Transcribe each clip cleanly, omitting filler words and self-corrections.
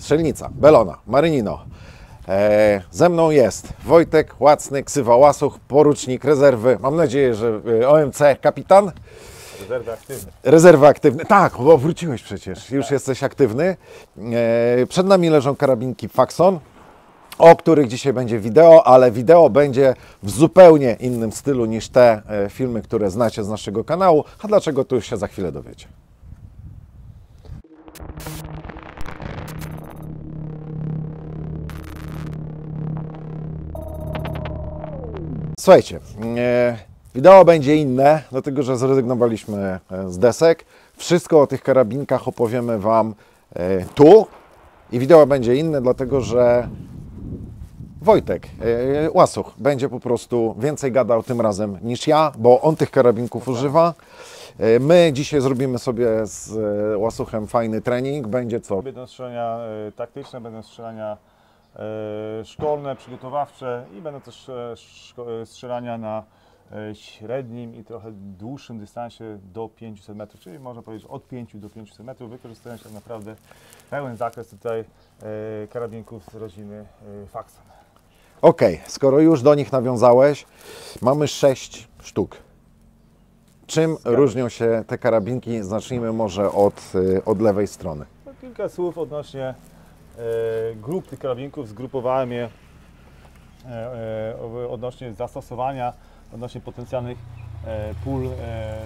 Strzelnica, Bellona, Marinino. Ze mną jest Wojtek Łacny, ksywa Łasuch, porucznik rezerwy, mam nadzieję, że OMC kapitan. Rezerwy aktywne. Rezerwy aktywne, tak, bo wróciłeś przecież, już jesteś aktywny. Przed nami leżą karabinki Faxon, o których dzisiaj będzie wideo, ale wideo będzie w zupełnie innym stylu niż te filmy, które znacie z naszego kanału. A dlaczego, to już się za chwilę dowiecie. Słuchajcie, wideo będzie inne, dlatego że zrezygnowaliśmy z desek. Wszystko o tych karabinkach opowiemy Wam tu i wideo będzie inne, dlatego że Wojtek Łasuch będzie po prostu więcej gadał tym razem niż ja, bo on tych karabinków używa. My dzisiaj zrobimy sobie z Łasuchem fajny trening. Będzie co? Będą strzelania taktyczne, będą strzelania szkolne, przygotowawcze i będą też strzelania na średnim i trochę dłuższym dystansie do 500 metrów, czyli można powiedzieć od 5 do 500 metrów, wykorzystując tak naprawdę pełen zakres tutaj karabinków z rodziny Faxon. Ok, skoro już do nich nawiązałeś, mamy 6 sztuk. Czym różnią się te karabinki? Zacznijmy może od lewej strony. No, kilka słów odnośnie grup tych karabinków. Zgrupowałem je odnośnie zastosowania, odnośnie potencjalnych pól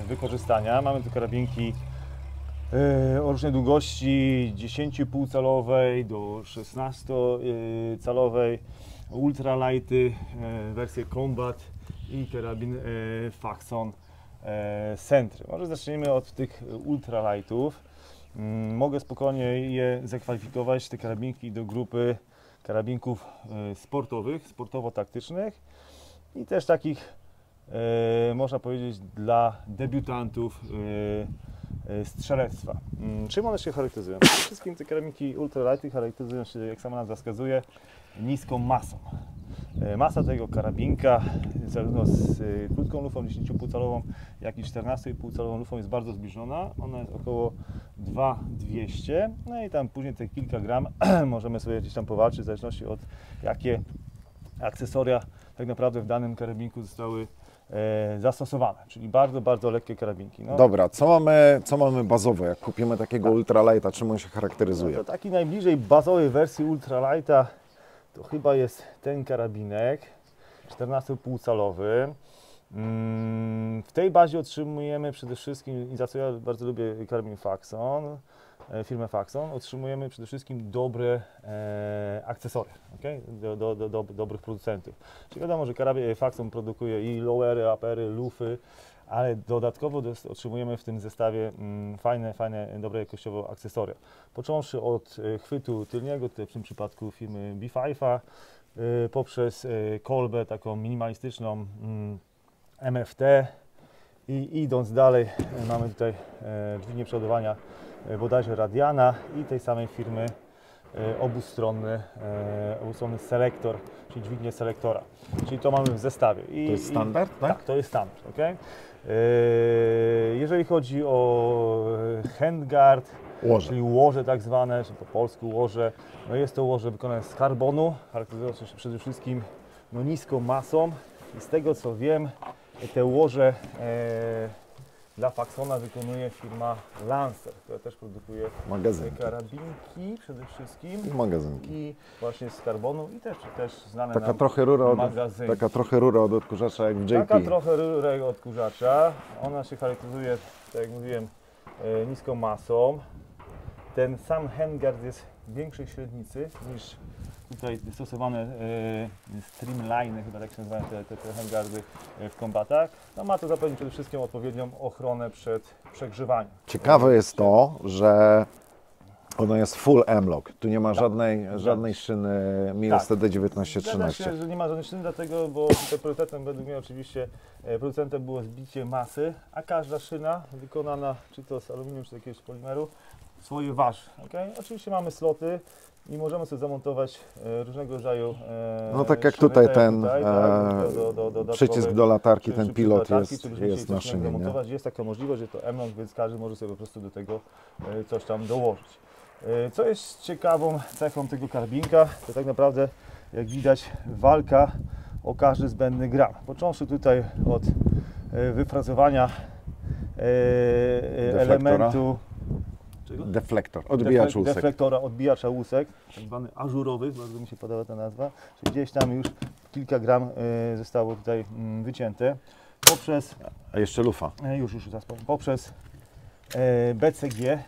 wykorzystania. Mamy tu karabinki o różnej długości 10,5 calowej do 16 calowej, ultralighty, wersję Combat i karabin Faxon Sentry. Może zacznijmy od tych ultralightów. Mogę spokojnie je zakwalifikować, te karabinki, do grupy karabinków sportowych, sportowo-taktycznych i też takich, można powiedzieć, dla debiutantów strzelectwa. Czym one się charakteryzują? Przede wszystkim te karabinki ultralighty charakteryzują się, jak sama nazwa wskazuje, niską masą. Masa tego karabinka, zarówno z krótką lufą 10,5 calową, jak i 14,5 calową lufą, jest bardzo zbliżona. Ona jest około 2,200. No i tam później te kilka gram możemy sobie gdzieś tam powalczyć, w zależności od jakie akcesoria tak naprawdę w danym karabinku zostały zastosowane, czyli bardzo, bardzo lekkie karabinki. No. Dobra, co mamy bazowo, jak kupimy takiego ultralighta, czym on się charakteryzuje? No to taki najbliżej bazowej wersji ultralighta to chyba jest ten karabinek 14,5 calowy. W tej bazie otrzymujemy przede wszystkim, i za co ja bardzo lubię karabin Faxon, firmę Faxon, otrzymujemy przede wszystkim dobre akcesoria, okay? do dobrych producentów. Czyli wiadomo, że karabin Faxon produkuje i lowery, uppery, lufy, ale dodatkowo otrzymujemy w tym zestawie fajne, dobre jakościowo akcesoria. Począwszy od chwytu tylniego, tutaj w tym przypadku firmy B5, poprzez kolbę taką minimalistyczną MFT i idąc dalej mamy tutaj dźwignię przeładowania bodajże Radiana i tej samej firmy obustronny selektor, czyli dźwignię selektora. Czyli to mamy w zestawie. To jest standard, tak? Tak, to jest standard. Okay? Jeżeli chodzi o handguard, czyli łoże tak zwane, czy po polsku łoże, no jest to łoże wykonane z karbonu, charakteryzujące się przede wszystkim niską masą i z tego co wiem, te łoże dla Faxona wykonuje firma Lancer, która też produkuje karabinki przede wszystkim i magazynki. I właśnie z karbonu i też znane taka nam trochę rura magazynki. Taka trochę rura od odkurzacza jak w JP. Taka trochę rura od odkurzacza. Ona się charakteryzuje, tak jak mówiłem, niską masą. Ten sam handguard jest większej średnicy niż tutaj stosowane streamline, chyba tak się nazywają te handguardy w kombatach. No, ma to zapewnić przede wszystkim odpowiednią ochronę przed przegrzewaniem. Ciekawe jest to, że ono jest full M-lock. Tu nie ma żadnej szyny MIL-STD 1913. Zgadza się, że nie ma żadnej szyny, dlatego, bo priorytetem według mnie oczywiście producentem było zbicie masy, a każda szyna wykonana czy to z aluminium, czy z jakiegoś polimeru swoje waży. Okay? Oczywiście mamy sloty i możemy sobie zamontować różnego rodzaju no tak jak tutaj ten przycisk do latarki, czy ten pilot jest na szynie. Jest taka możliwość, że to M-lock, więc każdy może sobie po prostu do tego coś tam dołożyć. Co jest ciekawą cechą tego karabinka, to tak naprawdę, jak widać, walka o każdy zbędny gram. Począwszy tutaj od wyfrazowania elementu Deflektor, odbijacz łusek. deflektora, odbijacza łusek, tak zwany ażurowy, bardzo mi się podoba ta nazwa, czyli gdzieś tam już kilka gram zostało tutaj wycięte. Poprzez, A jeszcze lufa, już zaraz powiem, poprzez BCG,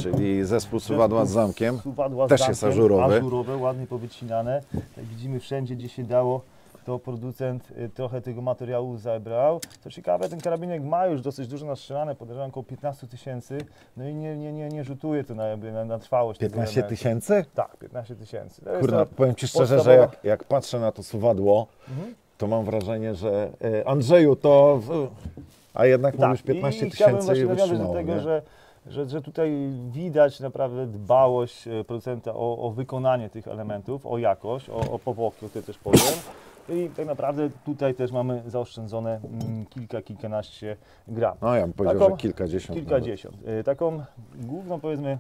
czyli zespół suwadła z zamkiem. suwadła z Też zamkiem, jest ażurowy. ażurowe, ładnie powycinane. Jak widzimy, wszędzie gdzie się dało, to producent trochę tego materiału zebrał. Co ciekawe, ten karabinek ma już dosyć dużo nastrzelane, podejrzewam około 15 000, no i nie rzutuje to na trwałość. tego 15 elementu. 000? Tak, 15 000. To jest Kurna, to powiem Ci szczerze, że podstawowa- jak patrzę na to suwadło, to mam wrażenie, że Andrzeju to... A jednak mówisz 15 i chciałbym 000 właśnie i nawiązać do wytrzymało, tego, nie? że tutaj widać naprawdę dbałość producenta o wykonanie tych elementów, o jakość, o powłoki, o tym też powiem. I tak naprawdę tutaj też mamy zaoszczędzone kilkanaście gram. No ja bym powiedział, Taką- że kilkadziesiąt. Kilkadziesiąt. Taką główną, powiedzmy,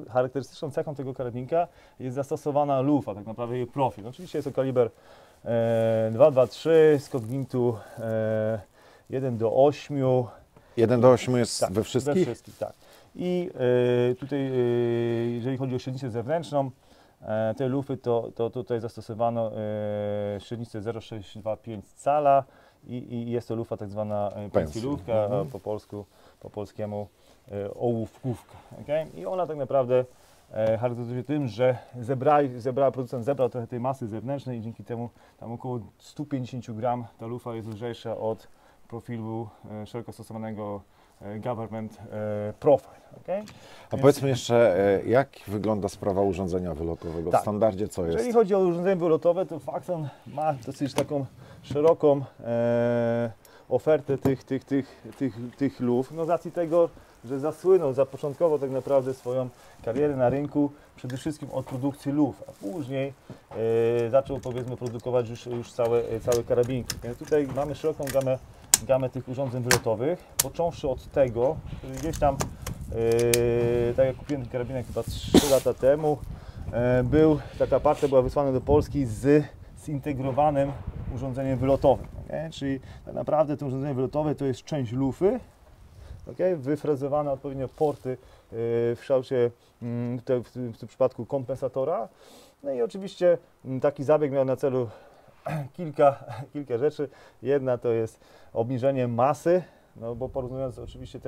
charakterystyczną cechą tego karabinka jest zastosowana lufa, tak naprawdę jej profil. Oczywiście jest to kaliber 2,23, skok gwintu 1:8. 1 do 8 jest Tak, we wszystkich? We wszystkich, tak. I tutaj, jeżeli chodzi o średnicę zewnętrzną, tej lufy, to tutaj zastosowano średnicę 0,625 cala i jest to lufa tak zwana pensylówka, a po polskiemu ołówkówka. Okay? I ona tak naprawdę charakteryzuje się tym, że producent zebrał trochę tej masy zewnętrznej i dzięki temu tam około 150 gram ta lufa jest lżejsza od profilu szeroko stosowanego Government Profile. Okay? A powiedzmy jeszcze, jak wygląda sprawa urządzenia wylotowego? Tak. W standardzie co jest? Jeżeli chodzi o urządzenie wylotowe, to Faxon ma dosyć taką szeroką ofertę tych luf. No z racji tego, że zapoczątkował tak naprawdę swoją karierę na rynku przede wszystkim od produkcji luf, a później zaczął, powiedzmy, produkować już całe karabinki. Więc tutaj mamy szeroką gamę tych urządzeń wylotowych, począwszy od tego, który gdzieś tam, tak jak kupiłem ten karabinek chyba 3 lata temu, taka partia była wysłana do Polski z zintegrowanym urządzeniem wylotowym. Okay? Czyli tak naprawdę to urządzenie wylotowe to jest część lufy, okay? Wyfrezowane odpowiednio porty w kształcie tutaj w tym przypadku kompensatora. No i oczywiście taki zabieg miał na celu kilka rzeczy. Jedna to jest obniżenie masy, no bo porównując oczywiście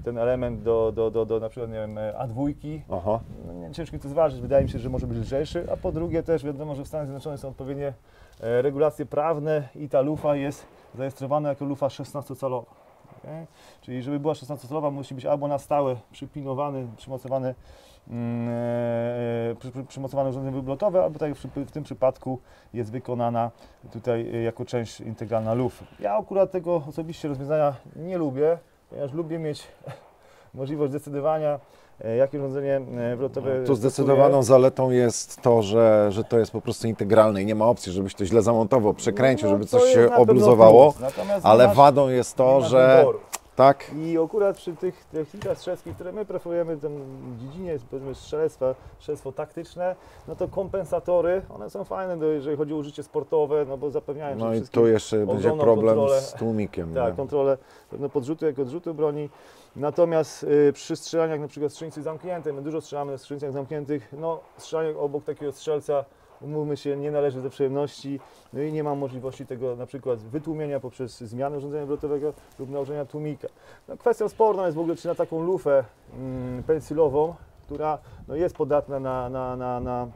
ten element do na przykład, nie wiem, A2, Aha. no, ciężko to zważyć, wydaje mi się, że może być lżejszy, a po drugie też wiadomo, że w Stanach Zjednoczonych są odpowiednie regulacje prawne i ta lufa jest zarejestrowana jako lufa 16-calowa. Okay? Czyli żeby była 16-calowa, musi być albo na stałe przypinowany, przymocowane urządzenie wyblotowe, albo tak jak w tym przypadku jest wykonana tutaj jako część integralna lufy. Ja akurat tego osobiście rozwiązania nie lubię, ponieważ lubię mieć możliwość decydowania, jakie urządzenie wylotowe Tu zdecydowaną zaletą jest to, że to jest po prostu integralne i nie ma opcji, żebyś to źle zamontował, przekręcił, żeby to coś jest się na pewno obluzowało, plus. Natomiast ale nie wadą jest to, masz że... wyboru. Tak? I akurat przy tych technikach strzeleckich, które my preferujemy w dziedzinie, powiedzmy, strzelectwo taktyczne, no to kompensatory, one są fajne, jeżeli chodzi o użycie sportowe, no bo zapewniają No przede i wszystkim tu jeszcze będzie ogromną problem kontrolę. z tłumikiem. Tak, nie? kontrolę pewne podrzutu jako odrzutu broni. Natomiast przy strzelaniach na przykład w strzelnicy zamkniętej, my dużo strzelamy w strzelnicach zamkniętych, no strzelanie obok takiego strzelca, umówmy się, nie należy do przyjemności, no i nie ma możliwości tego na przykład wytłumienia poprzez zmianę urządzenia wylotowego lub nałożenia tłumika. No, kwestią sporną jest w ogóle, czy na taką lufę pensylową, która no, jest podatna na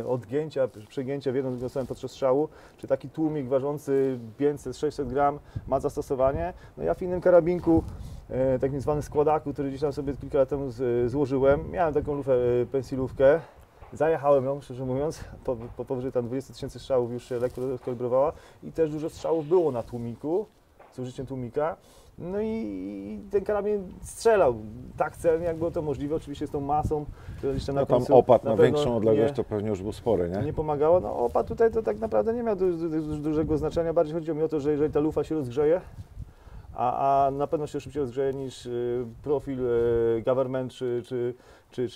odgięcia, przegięcia w jedną drugą stronę podczas strzału, czy taki tłumik ważący 500-600 gram ma zastosowanie. No ja w innym karabinku, takim zwanym składaku, który gdzieś tam sobie kilka lat temu złożyłem, miałem taką lufę pensylówkę, zajechałem ją, szczerze mówiąc, powyżej tam 20 000 strzałów już się lekko kalibrowała i też dużo strzałów było na tłumiku, z użyciem tłumika. No i ten karabin strzelał tak celnie, jak było to możliwe, oczywiście z tą masą, która gdzieś tam na No tam końcu opad na pewno większą odległość to pewnie już był spory, nie? nie pomagało. No opad tutaj to tak naprawdę nie miał dużego znaczenia, bardziej chodziło mi o to, że jeżeli ta lufa się rozgrzeje, a na pewno się szybciej rozgrzeje niż profil government czy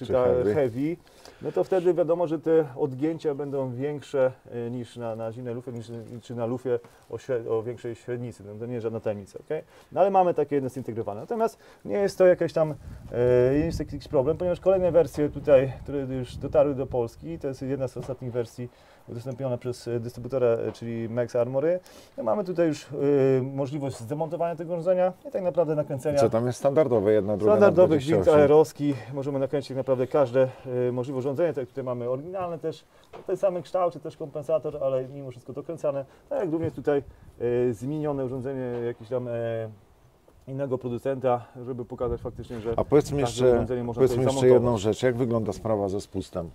ta heavy, no to wtedy wiadomo, że te odgięcia będą większe niż na zimnej lufie, czy na lufie o większej średnicy. No to nie jest żadna tajemnica, okay? No ale mamy takie jedno zintegrowane. Natomiast nie jest to jakiś tam jakiś problem, ponieważ kolejne wersje tutaj, które już dotarły do Polski, to jest jedna z ostatnich wersji udostępniona przez dystrybutora, czyli Max Armory. No mamy tutaj już możliwość zdemontowania tego urządzenia i tak naprawdę nakręcenia. Co tam jest standardowe, jedna, druga Standardowy na gwint 28. aeroski, możemy nakręcić tak naprawdę każde możliwe urządzenie. Tak tutaj mamy oryginalne też, w tej samej kształcie też kompensator, ale mimo wszystko dokręcane. Tak jak również tutaj zmienione urządzenie jakieś tam innego producenta, żeby pokazać faktycznie, że A powiedz mi jeszcze, zamontować. jedną rzecz, jak wygląda sprawa ze spustem?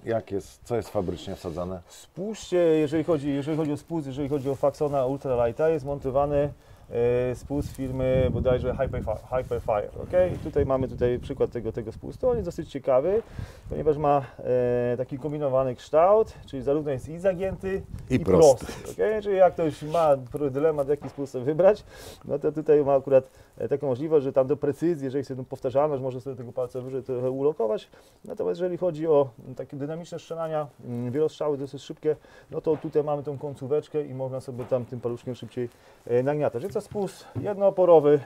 Co jest fabrycznie wsadzane? W spuście, jeżeli chodzi o spust, jeżeli chodzi o Faxona Ultralighta, jest montowany spust firmy bodajże Hyperfire. Okay? I tutaj mamy przykład tego spustu. On jest dosyć ciekawy, ponieważ ma taki kombinowany kształt, czyli zarówno jest i zagięty, i prosty. Okay? Czyli jak ktoś ma dylemat, jaki spust sobie wybrać, no to tutaj ma akurat taką możliwość, że tam do precyzji, jeżeli chce powtarzalność, może sobie tego palca wyżej trochę ulokować. Natomiast jeżeli chodzi o takie dynamiczne strzelania, wielostrzały dosyć szybkie, no to tutaj mamy tą końcóweczkę i można sobie tam tym paluszkiem szybciej nagniatać. Więc to spust jednooporowy.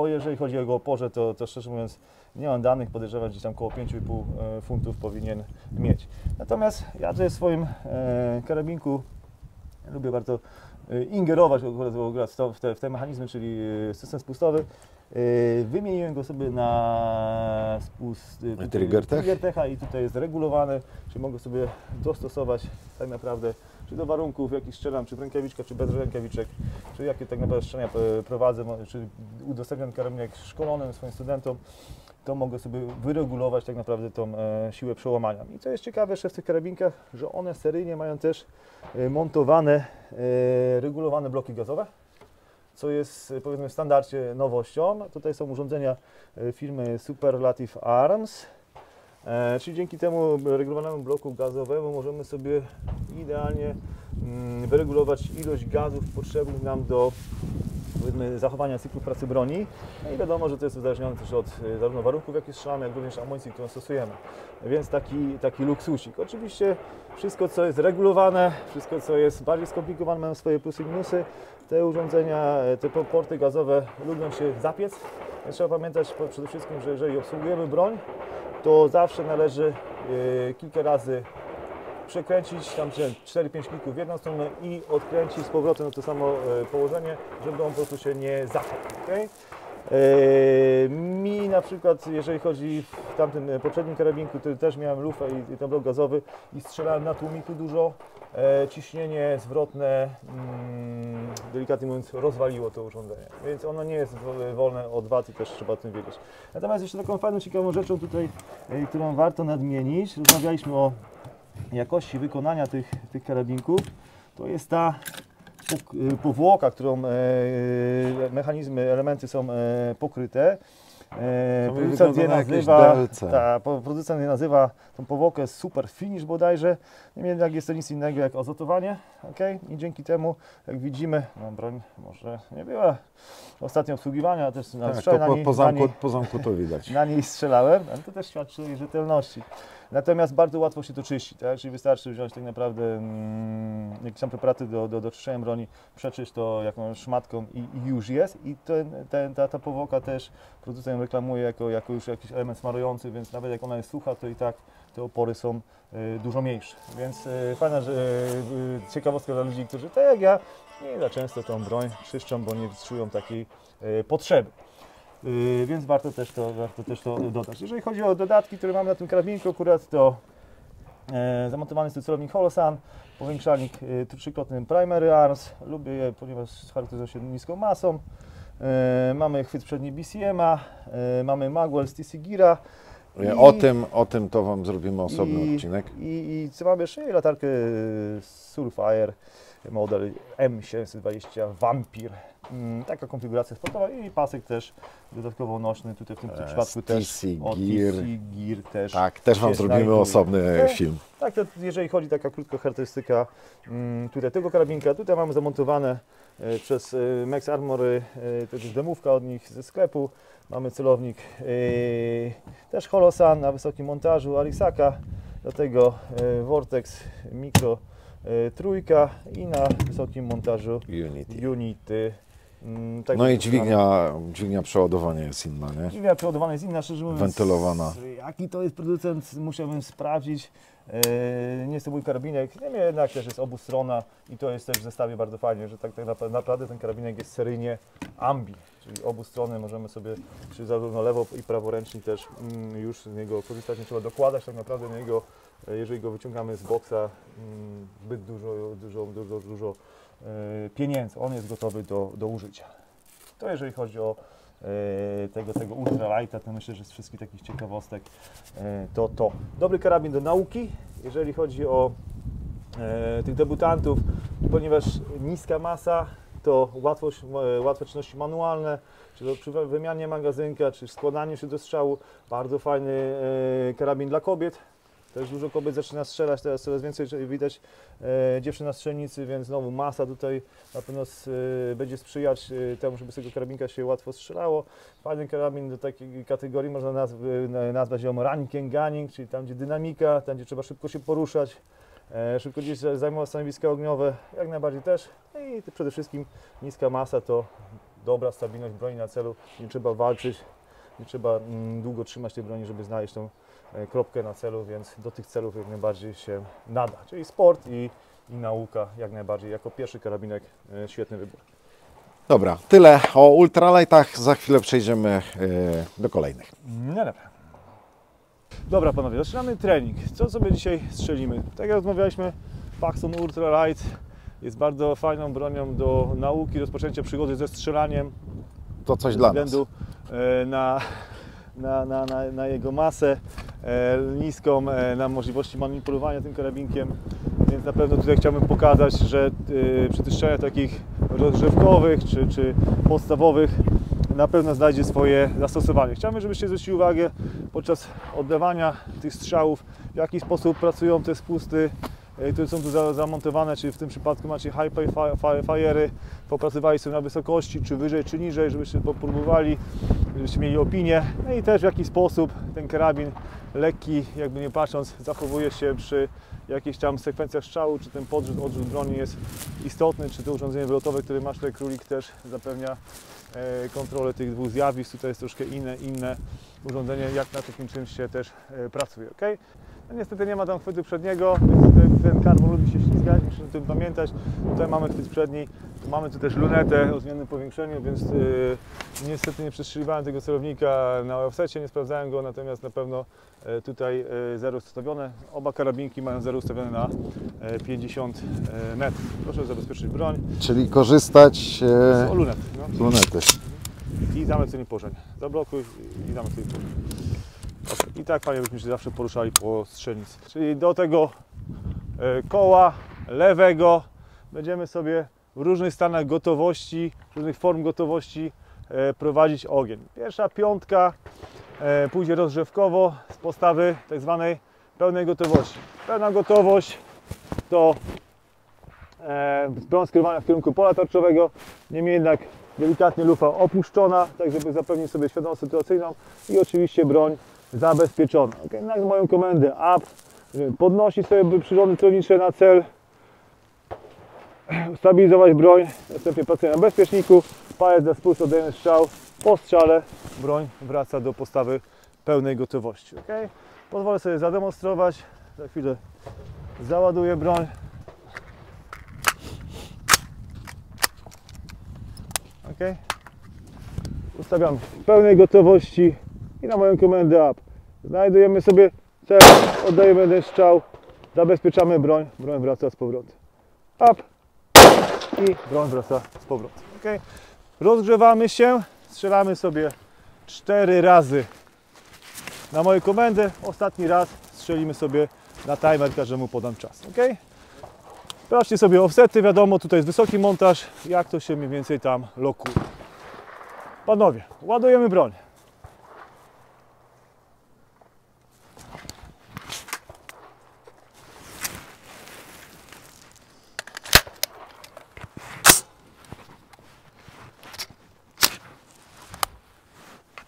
Jeżeli chodzi o jego oporze, to szczerze mówiąc nie mam danych, podejrzewam, gdzieś tam około 5,5 funtów powinien mieć. Natomiast ja tutaj w swoim karabinku lubię bardzo ingerować w te mechanizmy, czyli system spustowy. Wymieniłem go sobie na spust Triggertecha i tutaj jest regulowany, czyli mogę sobie dostosować tak naprawdę czy do warunków, jakich strzelam, czy w rękawiczkach, czy bez rękawiczek, czy jakie tak naprawdę strzelania prowadzę, czy udostępniam karabinek szkolonym swoim studentom, to mogę sobie wyregulować tak naprawdę tą siłę przełamania. I co jest ciekawe jeszcze w tych karabinkach, że one seryjnie mają też montowane, regulowane bloki gazowe, co jest powiedzmy w standardzie nowością. Tutaj są urządzenia firmy Superlative Arms, czyli dzięki temu regulowanemu bloku gazowemu możemy sobie idealnie wyregulować ilość gazów potrzebnych nam do powiedzmy zachowania cyklu pracy broni. No i wiadomo, że to jest uzależnione też od zarówno warunków, w jakich strzelamy, jak również amunicji, którą stosujemy. Więc taki luksusik. Oczywiście wszystko, co jest regulowane, wszystko, co jest bardziej skomplikowane, mają swoje plusy i minusy. Te urządzenia, te porty gazowe lubią się zapiec. Więc trzeba pamiętać przede wszystkim, że jeżeli obsługujemy broń, to zawsze należy kilka razy przekręcić tam 4-5 klików w jedną stronę i odkręcić z powrotem na to samo położenie, żeby on po prostu się nie zapadł. Okay? Mi na przykład, jeżeli chodzi w tamtym poprzednim karabinku, to też miałem lufę i ten blok gazowy i strzelałem na tłumiku dużo, ciśnienie zwrotne, delikatnie mówiąc, rozwaliło to urządzenie, więc ono nie jest wolne od wad i też trzeba o tym wiedzieć. Natomiast jeszcze taką fajną, ciekawą rzeczą tutaj, którą warto nadmienić, rozmawialiśmy o jakości wykonania tych karabinków, to jest ta powłoka, którą mechanizmy, elementy są pokryte. Producent je nazywa tą powłokę Super Finish bodajże. Niemniej jednak jest to nic innego jak azotowanie. Okay? I dzięki temu, jak widzimy, no, broń może nie była ostatnio obsługiwania, też po zamku to widać. Na niej strzelałem, ale to też świadczy o jej rzetelności. Natomiast bardzo łatwo się to czyści, tak? Czyli wystarczy wziąć tak naprawdę jakieś tam preparaty do czyszczenia broni, przeczyść to jakąś szmatką i już jest. I ta powłoka też producent reklamuje jako już jakiś element smarujący, więc nawet jak ona jest sucha, to i tak te opory są dużo mniejsze. Więc fajna ciekawostka dla ludzi, którzy tak jak ja nie za często tą broń czyszczą, bo nie czują takiej potrzeby. Więc warto też to dodać. Jeżeli chodzi o dodatki, które mamy na tym karabinku, akurat to zamontowany jest celownik Holosun, powiększalnik trzykrotny Primary Arms. Lubię je, ponieważ charakteryzują się niską masą. Mamy chwyt przedni BCM-a, mamy magwell z TC Geara. O tym to Wam zrobimy osobny odcinek. I co mamy jeszcze? Latarkę Surefire. model M720 Vampir. Taka konfiguracja sportowa i pasek też dodatkowo nośny, tutaj w tym przypadku też TC od Gear. TC Gear też. Tak, też Wam się zrobimy znajduje. osobny film. Tak, to jeżeli chodzi taka krótka charakterystyka tutaj tego karabinka, tutaj mamy zamontowane przez Max Armory, to jest demówka od nich ze sklepu. Mamy celownik też Holosun na wysokim montażu Arisaka, do tego Vortex Micro trójka i na wysokim montażu Unity. Tak No i dźwignia przeładowania jest inna, nie? Dźwignia przeładowania jest inna, szczerze mówiąc. Wentylowana. Jaki to jest producent, musiałbym sprawdzić. Nie jest to mój karabinek, niemniej jednak też jest obustronna i to jest też w zestawie bardzo fajnie, że tak naprawdę ten karabinek jest seryjnie ambi, czyli obu strony możemy sobie, czy zarówno lewo i praworęcznie też już z niego korzystać, nie trzeba dokładać tak naprawdę na niego, jeżeli go wyciągamy z boksa, zbyt dużo pieniędzy, on jest gotowy do użycia. To jeżeli chodzi o tego ultralighta, to myślę, że z wszystkich takich ciekawostek to. Dobry karabin do nauki, jeżeli chodzi o tych debiutantów, ponieważ niska masa, to łatwe czynności manualne, czy to przy wymianie magazynka, czy składaniu się do strzału, bardzo fajny karabin dla kobiet. Też dużo kobiet zaczyna strzelać, teraz coraz więcej widać dziewczyn na strzelnicy, więc znowu masa tutaj na pewno będzie sprzyjać temu, żeby z tego karabinka się łatwo strzelało. Fajny karabin do takiej kategorii można nazwać ją running and gunning, czyli tam gdzie dynamika, tam gdzie trzeba szybko się poruszać, szybko gdzieś zajmować stanowiska ogniowe, jak najbardziej też. I przede wszystkim niska masa to dobra stabilność broni na celu, nie trzeba walczyć, nie trzeba długo trzymać tej broni, żeby znaleźć tą kropkę na celu, więc do tych celów jak najbardziej się nada. Czyli sport i nauka jak najbardziej. Jako pierwszy karabinek świetny wybór. Dobra, tyle o ultralightach, za chwilę przejdziemy do kolejnych. No dobra. Dobra panowie, zaczynamy trening. Co sobie dzisiaj strzelimy? Tak jak rozmawialiśmy, Paxton Ultralight jest bardzo fajną bronią do nauki, rozpoczęcia przygody ze strzelaniem. To coś dla nas. Ze względu na jego masę niską, na możliwości manipulowania tym karabinkiem, więc na pewno tutaj chciałbym pokazać, że przy tych strzelaniach takich rozgrzewkowych czy podstawowych na pewno znajdzie swoje zastosowanie. Chciałbym, żebyście zwrócili uwagę podczas oddawania tych strzałów, w jaki sposób pracują te spusty, które są tu zamontowane, czyli w tym przypadku macie high fire'y, popracowali sobie na wysokości, czy wyżej, czy niżej, żebyście popróbowali, żebyście mieli opinię. No i też w jaki sposób ten karabin lekki, jakby nie patrząc, zachowuje się przy jakichś tam sekwencjach strzału, czy ten odrzut broni jest istotny, czy to urządzenie wylotowe, które masz tutaj Królik, też zapewnia kontrolę tych dwóch zjawisk. Tutaj jest troszkę inne urządzenie, jak na takim czymś się też pracuje. Okay? No niestety nie ma tam chwytu przedniego, więc ten karbon lubi się ślizgać, muszę o tym pamiętać. Tutaj mamy chwyt przedni, mamy tu też lunetę o zmiennym powiększeniu, więc niestety nie przestrzeliwałem tego celownika na offsecie, nie sprawdzałem go, natomiast na pewno tutaj zero ustawione. Oba karabinki mają zero ustawione na 50 metrów. Proszę zabezpieczyć broń. Czyli korzystać Z lunet. z lunety. I zamek sobie położeń. Zablokuj i zamek sobie położeń. Okay. I tak fajnie byśmy się zawsze poruszali po strzelnicy. Czyli do tego koła lewego będziemy sobie w różnych stanach gotowości, różnych form gotowości prowadzić ogień. Pierwsza piątka pójdzie rozgrzewkowo z postawy tak zwanej pełnej gotowości. Pełna gotowość to broń skierowana w kierunku pola tarczowego, niemniej jednak delikatnie lufa opuszczona, tak żeby zapewnić sobie świadomość sytuacyjną i oczywiście broń zabezpieczona. Okay? Na moją komendę up, podnosić sobie przyrządy celownicze na cel, stabilizować broń, następnie pracuję na bezpieczniku, palec za spust, oddajemy strzał, po strzale broń wraca do postawy pełnej gotowości. Okay? Pozwolę sobie zademonstrować, za chwilę załaduję broń. Okay. Ustawiam w pełnej gotowości i na moją komendę up. Znajdujemy sobie cel, oddajemy jeden strzał, zabezpieczamy broń, broń wraca z powrotem. Up i broń wraca z powrotem. Okay. Rozgrzewamy się, strzelamy sobie 4 razy na moją komendę. Ostatni raz strzelimy sobie na timer, każdemu podam czas. Okay. Sprawdźcie sobie offsety, wiadomo, tutaj jest wysoki montaż, jak to się mniej więcej tam lokuje. Panowie, ładujemy broń.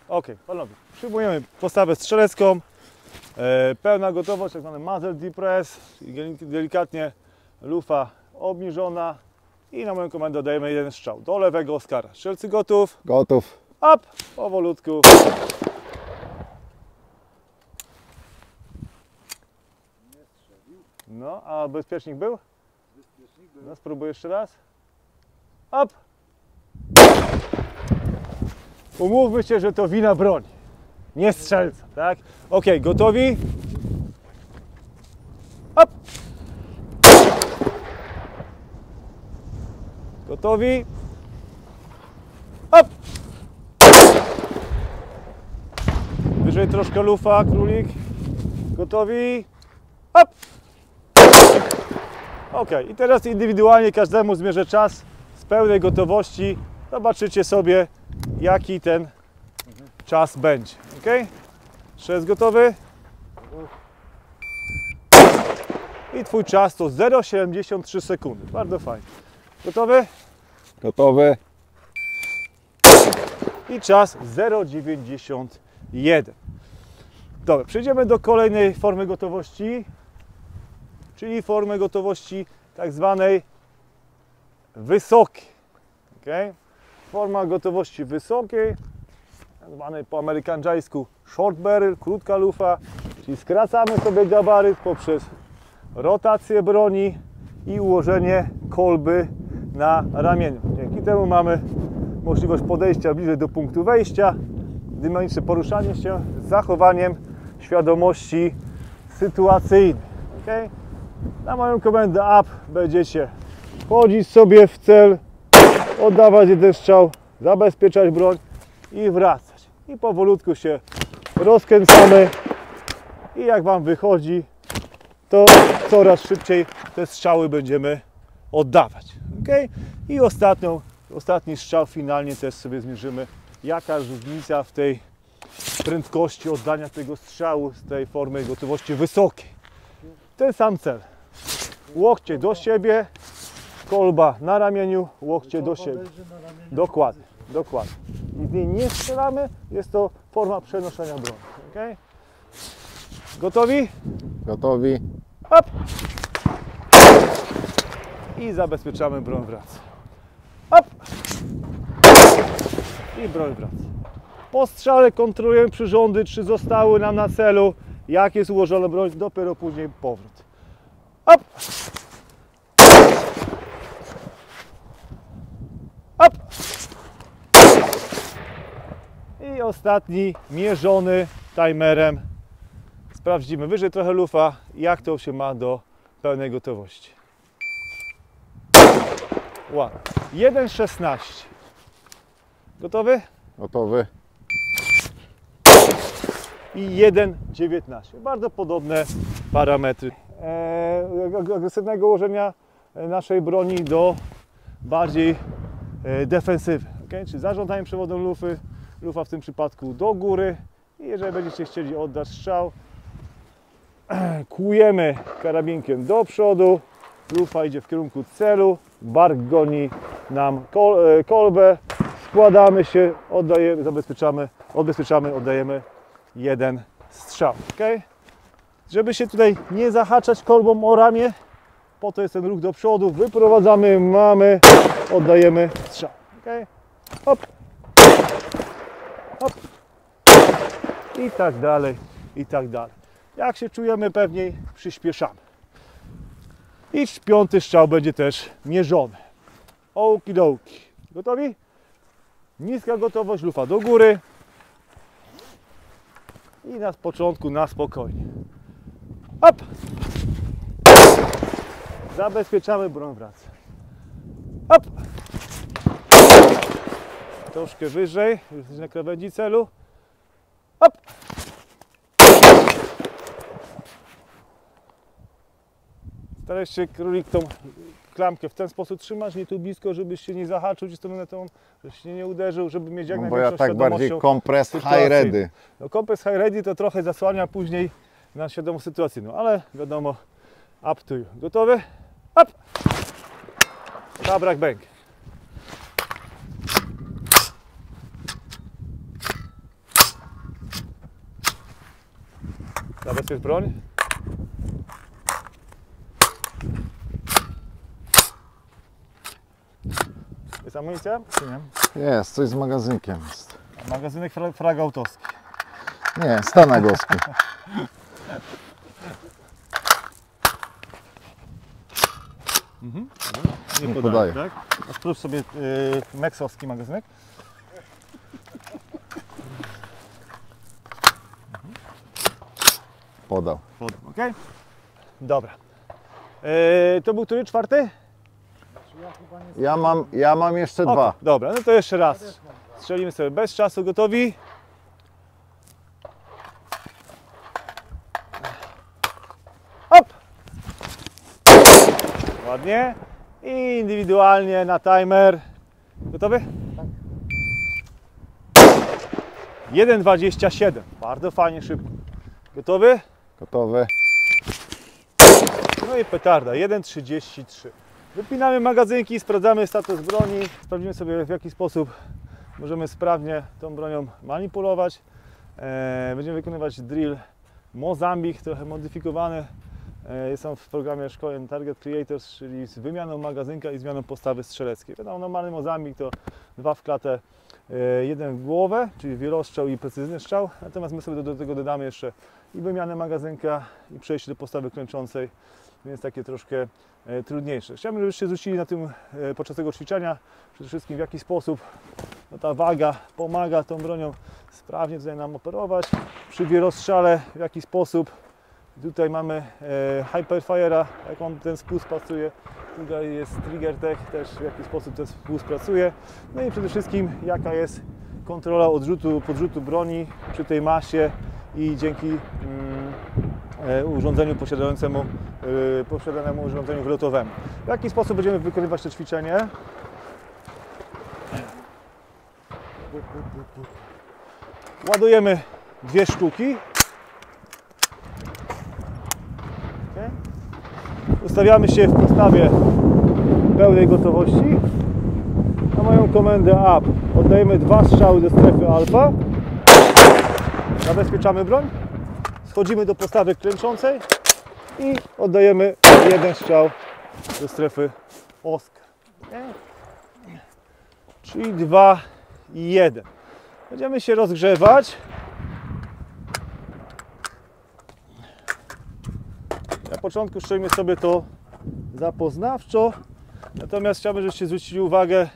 Ok, panowie, przyjmujemy postawę strzelecką, pełna gotowość, tak zwany muzzle depress, delikatnie lufa obniżona i na moją komendę dajemy jeden strzał do lewego Oskara. Strzelcy gotów? Gotów. Up, powolutku. No, a bezpiecznik był? No, spróbuj jeszcze raz. Up. Umówmy się, że to wina broni, nie strzelca, tak? Ok, gotowi? Up. Gotowi? Up. Wyżej troszkę lufa, królik. Gotowi? Up. Ok, i teraz indywidualnie każdemu zmierzę czas z pełnej gotowości. Zobaczycie sobie, jaki ten czas będzie. Ok? Jeszcze jest gotowy? I twój czas to 0,73 sekundy. Bardzo fajnie. Gotowy? Gotowy. I czas 0,91. Dobra, przejdziemy do kolejnej formy gotowości, czyli formy gotowości tak zwanej wysokiej. Okay? Forma gotowości wysokiej, tak zwanej po amerykańsku short barrel, krótka lufa, czyli skracamy sobie gabaryt poprzez rotację broni i ułożenie kolby na ramieniu. Dzięki temu mamy możliwość podejścia bliżej do punktu wejścia, dynamiczne poruszanie się z zachowaniem świadomości sytuacyjnej. Okay? Na moją komendę up będziecie wchodzić sobie w cel, oddawać jeden strzał, zabezpieczać broń i wracać. I powolutku się rozkręcamy i jak Wam wychodzi, to coraz szybciej te strzały będziemy oddawać. Okay? I ostatni strzał finalnie też sobie zmierzymy, jaka różnica w tej prędkości oddania tego strzału z tej formy gotowości wysokiej. Ten sam cel. Łokcie do siebie, kolba na ramieniu, łokcie do siebie. Dokładnie, dokładnie. I z niej nie strzelamy, jest to forma przenoszenia broni. Okay? Gotowi? Gotowi. Up. I zabezpieczamy, broń wraca. Up. I broń wraca. Po strzale kontrolujemy przyrządy, czy zostały nam na celu, jak jest ułożona broń, dopiero później powrót. Up. Up. I ostatni mierzony timerem. Sprawdzimy wyżej trochę lufa, jak to się ma do pełnej gotowości. Ładnie. 1,16. Gotowy? Gotowy. I 1,19. Bardzo podobne parametry. Agresywnego ułożenia naszej broni do bardziej defensywy. Okay? Czyli zarządzaniem przewodem lufy, lufa w tym przypadku do góry. I jeżeli będziecie chcieli oddać strzał, kłujemy karabinkiem do przodu, lufa idzie w kierunku celu, bark goni nam kolbę, składamy się, oddajemy, odbezpieczamy, oddajemy jeden strzał. Okay? Żeby się tutaj nie zahaczać kolbą o ramię, po to jest ten ruch do przodu, wyprowadzamy, mamy, oddajemy strzał. Okay? Hop. Hop. I tak dalej, i tak dalej. Jak się czujemy pewniej, przyspieszamy. I piąty strzał będzie też mierzony. Okidoki. Gotowi? Niska gotowość, lufa do góry. I na początku na spokojnie. Up! Zabezpieczamy, broń wraca. Up! Troszkę wyżej, jesteś na krawędzi celu. Up! Staraj się, królik, tą klamkę w ten sposób trzymać, nie tu blisko, żebyś się nie zahaczył gdzieś tą monetą, żebyś się nie uderzył, żeby mieć jak No bo największą ja tak bardziej świadomością kompres high sytuacyjną. ready. No, kompres high ready to trochę zasłania później na świadomość sytuacyjną, ale wiadomo, up to you. Gotowy? Up! Szabrak bęk. Zabezpiecz broń. Jest amunicja? Czy nie? Jest, coś z magazynkiem jest. Magazynek fragałtowski. Nie, stanagowski. Nie Nie podaję, podaję. tak? A spróbuj sobie meksowski magazynek. Podał. Ok? Dobra. To był który? Czwarty? Ja mam jeszcze Ok, dwa. dobra, no to jeszcze raz. Strzelimy sobie bez czasu, gotowi? Hop! Ładnie. I indywidualnie na timer. Gotowy? 1,27. Bardzo fajnie, szybko. Gotowy? Gotowy. No i petarda, 1,33. Wypinamy magazynki, sprawdzamy status broni, sprawdzimy sobie, w jaki sposób możemy sprawnie tą bronią manipulować. Będziemy wykonywać drill Mozambik, trochę modyfikowany. Jest on w programie szkoleń Target Creators, czyli z wymianą magazynka i zmianą postawy strzeleckiej. Wiadomo, normalny Mozambik to 2 w klatę, 1 w głowę, czyli wielostrzał i precyzyjny strzał. Natomiast my sobie do tego dodamy jeszcze i wymianę magazynka i przejście do postawy klęczącej, więc takie troszkę trudniejsze. Chciałbym, żebyście zwrócili na tym podczas tego ćwiczenia przede wszystkim, w jaki sposób no, ta waga pomaga tą bronią sprawnie tutaj nam operować. Przy wielostrzale w jaki sposób tutaj mamy Hyperfire'a, jak on ten spust pracuje. Tutaj jest Trigger Tech, też w jaki sposób ten spust pracuje. No i przede wszystkim jaka jest kontrola podrzutu broni przy tej masie i dzięki urządzeniu posiadanemu urządzeniu wylotowemu. W jaki sposób będziemy wykonywać to ćwiczenie? Ładujemy 2 sztuki. Okay. Ustawiamy się w postawie pełnej gotowości. Na moją komendę up oddajemy 2 strzały do strefy alfa. Zabezpieczamy broń. Schodzimy do postawy klęczącej i oddajemy 1 strzał do strefy Oskar. Czyli 2 i 1. Będziemy się rozgrzewać. Na początku strzelimy sobie to zapoznawczo, natomiast chciałbym, żebyście zwrócili uwagę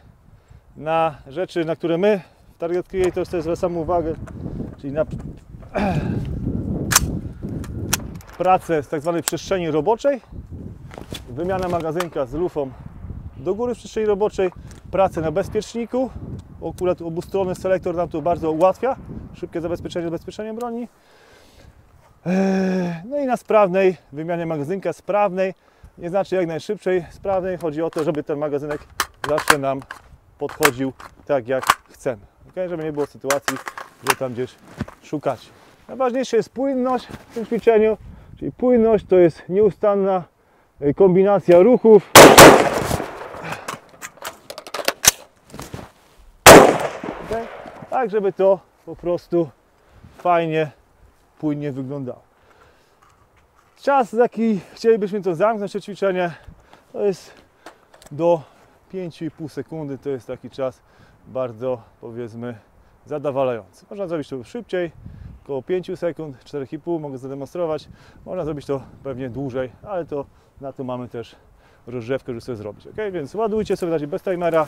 na rzeczy, na które my w Target Creators też zwracamy uwagę, czyli na pracę z tak zwanej przestrzeni roboczej, wymiana magazynka z lufą do góry w przestrzeni roboczej, pracę na bezpieczniku, akurat obustronny selektor nam to bardzo ułatwia, szybkie zabezpieczenie broni. No i na sprawnej wymianie magazynka, sprawnej, nie znaczy jak najszybciej, sprawnej, chodzi o to, żeby ten magazynek zawsze nam podchodził tak jak chcemy, okay? Żeby nie było sytuacji, że tam gdzieś szukać. Najważniejsza jest płynność w tym ćwiczeniu, czyli płynność to jest nieustanna kombinacja ruchów. Okay? Tak, żeby to po prostu fajnie, płynnie wyglądało. Czas, jaki chcielibyśmy to zamknąć, to ćwiczenie, to jest do 5,5 sekundy. To jest taki czas bardzo, powiedzmy, zadowalający. Można zrobić to szybciej, około 5 sekund, 4,5 mogę zademonstrować. Można zrobić to pewnie dłużej, ale to na to mamy też rozgrzewkę, żeby sobie zrobić. Ok, więc ładujcie sobie na razie bez timera.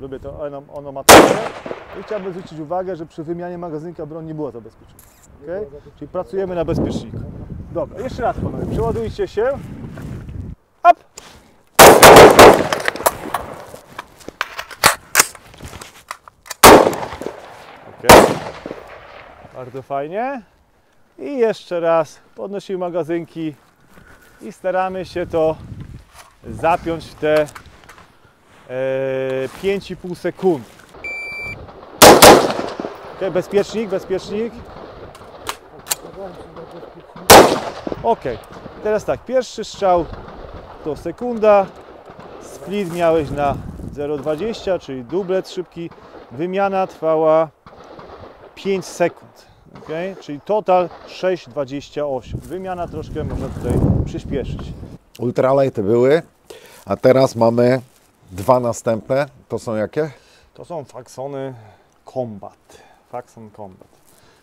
Lubię to onomatopeję. I chciałbym zwrócić uwagę, że przy wymianie magazynka broń nie była zabezpieczona. Okay? Czyli pracujemy na bezpieczniku. Dobra, jeszcze raz panowie, przeładujcie się. Up! Okay. Bardzo fajnie. I jeszcze raz podnosimy magazynki i staramy się to zapiąć w te 5,5 sekund. Ok, bezpiecznik, bezpiecznik. Ok, teraz tak, pierwszy strzał to sekunda, split miałeś na 0,20, czyli dublet szybki, wymiana trwała 5 sekund, okay? Czyli total 6,28. Wymiana troszkę można tutaj przyspieszyć. Ultralighty były, a teraz mamy dwa następne. To są jakie? To są Faxony Combat. Faxon Combat.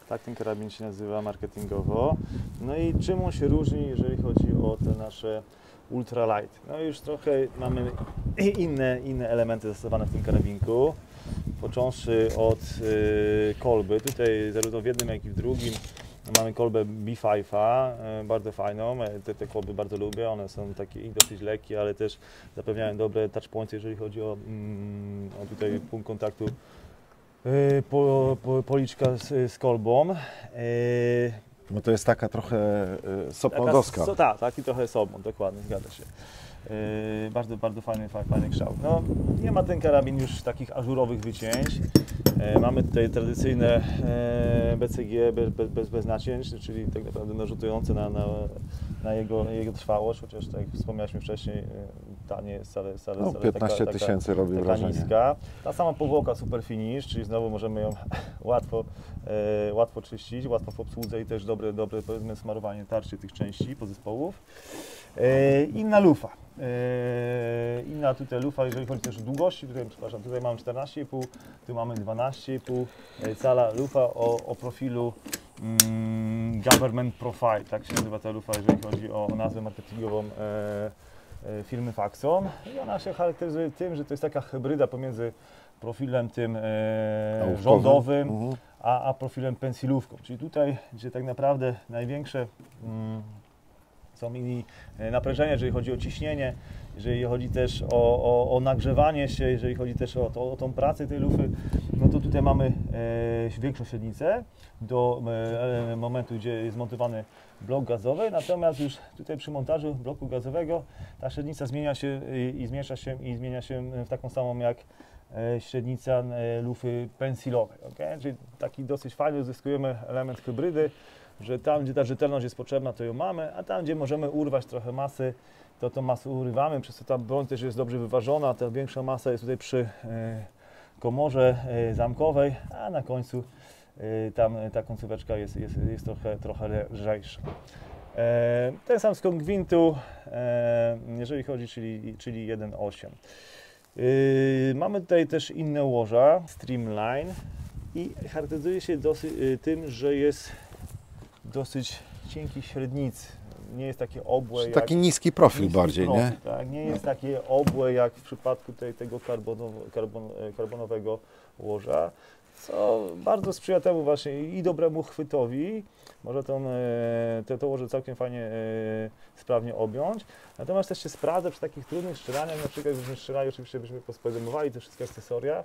Tak ten karabin się nazywa marketingowo. No i czym on się różni, jeżeli chodzi o te nasze ultralight? No już trochę mamy inne elementy zastosowane w tym karabinku. Począwszy od kolby, tutaj zarówno w jednym, jak i w drugim mamy kolbę B5, bardzo fajną, te kolby bardzo lubię, one są takie i dosyć lekkie, ale też zapewniają dobre touch points, jeżeli chodzi o tutaj punkt kontaktu policzka z kolbą. No to jest taka trochę sopmondowska. Tak, taki trochę sobą, dokładnie, zgadza się. Bardzo fajny kształt. No, nie ma ten karabin już takich ażurowych wycięć. Mamy tutaj tradycyjne BCG bez nacięć, czyli tak naprawdę narzutujące na jego trwałość, chociaż tak jak wspomnieliśmy wcześniej, ta nie jest wcale no, 15 tysięcy robi wrażenie. Niska. Ta sama powłoka super finish, czyli znowu możemy ją łatwo czyścić, łatwo w obsłudze i też dobre powiedzmy smarowanie tarczy tych części podzespołów. Inna lufa. Inna tutaj lufa, jeżeli chodzi też o długości, tutaj mamy 14,5, tu mamy 12,5 cala lufa o profilu Government Profile, tak się nazywa ta lufa, jeżeli chodzi o nazwę marketingową firmy Faxon. I ona się charakteryzuje tym, że to jest taka hybryda pomiędzy profilem tym rządowym, a profilem pensilówką. Czyli tutaj, gdzie tak naprawdę największe są mieli naprężenie, jeżeli chodzi o ciśnienie, jeżeli chodzi też o nagrzewanie się, jeżeli chodzi też o tą pracę tej lufy, no to tutaj mamy większą średnicę do momentu, gdzie jest montowany blok gazowy, natomiast już tutaj przy montażu bloku gazowego ta średnica zmienia się i zmienia się w taką samą jak średnica lufy pensilowej. Okay? Czyli taki dosyć fajny uzyskujemy element hybrydy, że tam, gdzie ta rzetelność jest potrzebna, to ją mamy, a tam, gdzie możemy urwać trochę masy, to tą masę urywamy, przez to ta broń też jest dobrze wyważona, ta większa masa jest tutaj przy komorze zamkowej, a na końcu tam ta końcóweczka jest trochę lżejsza. Ten sam skok gwintu, jeżeli chodzi, czyli 1,8. Mamy tutaj też inne łoża, Streamline, i charakteryzuje się tym, że jest dosyć cienkiej średnicy. Nie jest takie obłe. Taki niski profil bardziej, nie? Tak, nie jest takie obłe jak w przypadku tego karbonowego łoża, co bardzo sprzyja temu właśnie i dobremu chwytowi. Można to łoże całkiem fajnie, sprawnie objąć. Natomiast też się sprawdza przy takich trudnych strzelaniach, na przykład gdybyśmy strzelali, oczywiście byśmy pozdejmowali te wszystkie akcesoria,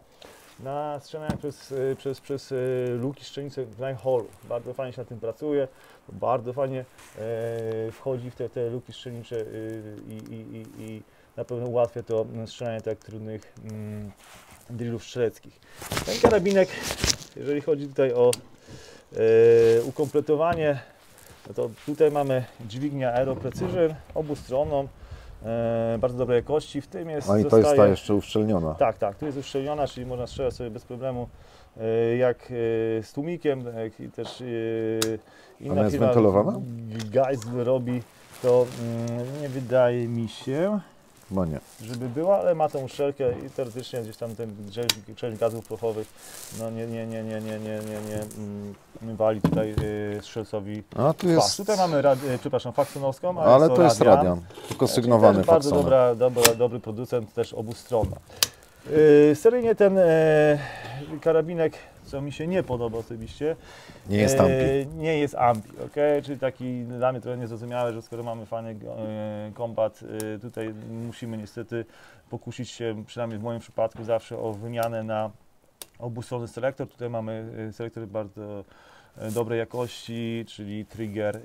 na strzelaniach przez luki strzelnice w line hallu. Bardzo fajnie się na tym pracuje, bardzo fajnie wchodzi w te luki strzelnicze i na pewno ułatwia to strzelanie tak trudnych drillów strzeleckich. Ten karabinek, jeżeli chodzi tutaj o ukompletowanie, no to tutaj mamy dźwignię Aero Precision obustronną, bardzo dobrej jakości, w tym jest... No i to jest ta jeszcze uszczelniona. Tak, tu jest uszczelniona, czyli można strzelać sobie bez problemu jak z tłumikiem, jak i też inna jest firma, wentylowana? Geissele robi to, nie wydaje mi się, No nie. żeby była, ale ma tą uszczelkę i teoretycznie gdzieś tam ten część gazów prochowych no nie wali tutaj strzelcowi. A tu jest... Tutaj mamy, przepraszam, faksonowską, ale to jest Radian, tylko sygnowany bardzo dobry producent, też obustronna. Seryjnie ten karabinek, co mi się nie podoba osobiście, nie jest ampi. Nie jest ampi, okay? Czyli taki dla mnie trochę niezrozumiałe, że skoro mamy fajny kombat, tutaj musimy niestety pokusić się, przynajmniej w moim przypadku zawsze, o wymianę na obustronny selektor. Tutaj mamy selektor bardzo dobrej jakości, czyli Trigger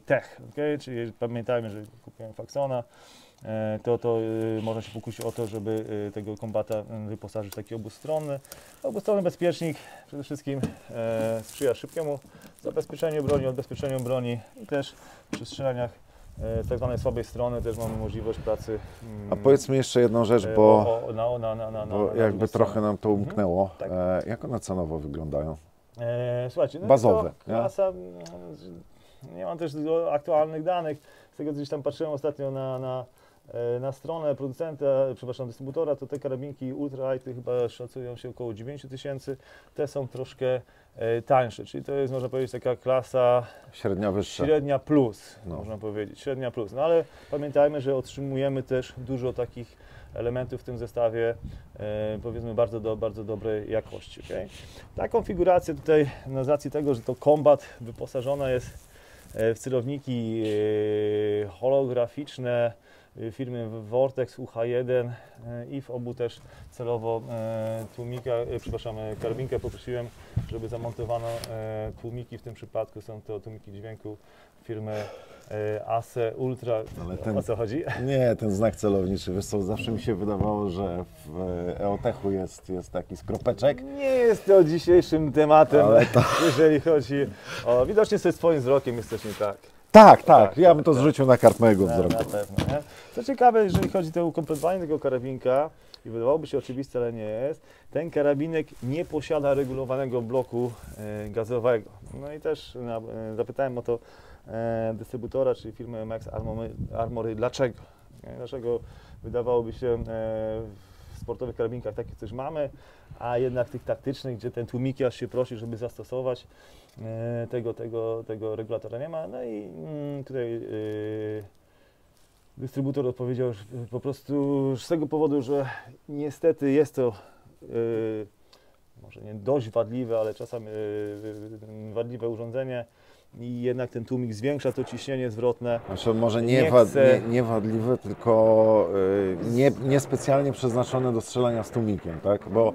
Tech, okay? Czyli pamiętajmy, że kupiłem Faxona, to można się pokusić o to, żeby tego kombata wyposażyć w taki obustronny. Obustronny bezpiecznik przede wszystkim sprzyja szybkiemu zabezpieczeniu broni, odbezpieczeniu broni i też przy strzelaniach z tak zwanej słabej strony też mamy możliwość pracy. A powiedz mi jeszcze jedną rzecz, bo jakby trochę stronę. nam to umknęło. Tak. Jak one cenowo wyglądają? Słuchajcie, no Bazowe, to klasa, nie mam też dużo aktualnych danych, z tego co gdzieś tam patrzyłem ostatnio na stronę producenta, przepraszam, dystrybutora, to te karabinki ultralighty chyba szacują się około 9000, te są troszkę tańsze, czyli to jest, można powiedzieć, taka klasa Średnia wyższa. średnia plus, No. można powiedzieć, średnia plus, no ale pamiętajmy, że otrzymujemy też dużo takich elementów w tym zestawie, powiedzmy bardzo dobrej jakości. Okay? Ta konfiguracja tutaj, z racji tego, że to Combat wyposażona jest w celowniki holograficzne firmy Vortex UH1 i w obu też celowo tłumika, karabinkę poprosiłem, żeby zamontowano tłumiki, w tym przypadku są to tłumiki dźwięku firmy ASE Ultra. Ale o co chodzi? Nie, ten znak celowniczy, wiesz co, zawsze mi się wydawało, że w EOTech-u jest taki skropeczek. Nie jest to dzisiejszym tematem, Ale to- jeżeli chodzi o... Widocznie sobie swoim wzrokiem jest coś nie tak. Tak, ja bym to zrzucił na kartmego Na wzroku. pewno, nie? Co ciekawe, jeżeli chodzi o ukompletowanie tego karabinka, i wydawałoby się oczywiste, ale nie jest, ten karabinek nie posiada regulowanego bloku gazowego. No i też zapytałem o to dystrybutora, czyli firmę Max Armory, dlaczego? Dlaczego wydawałoby się w sportowych karabinkach takie coś mamy, a jednak tych taktycznych, gdzie ten tłumik aż się prosi, żeby zastosować, tego regulatora nie ma. No i tutaj dystrybutor odpowiedział że po prostu z tego powodu, że niestety jest to może nie dość wadliwe, ale czasami wadliwe urządzenie i jednak ten tłumik zwiększa to ciśnienie zwrotne. Znaczy może Nie nie, chcę- nie wadliwe, tylko niespecjalnie przeznaczone do strzelania z tłumikiem, tak? Bo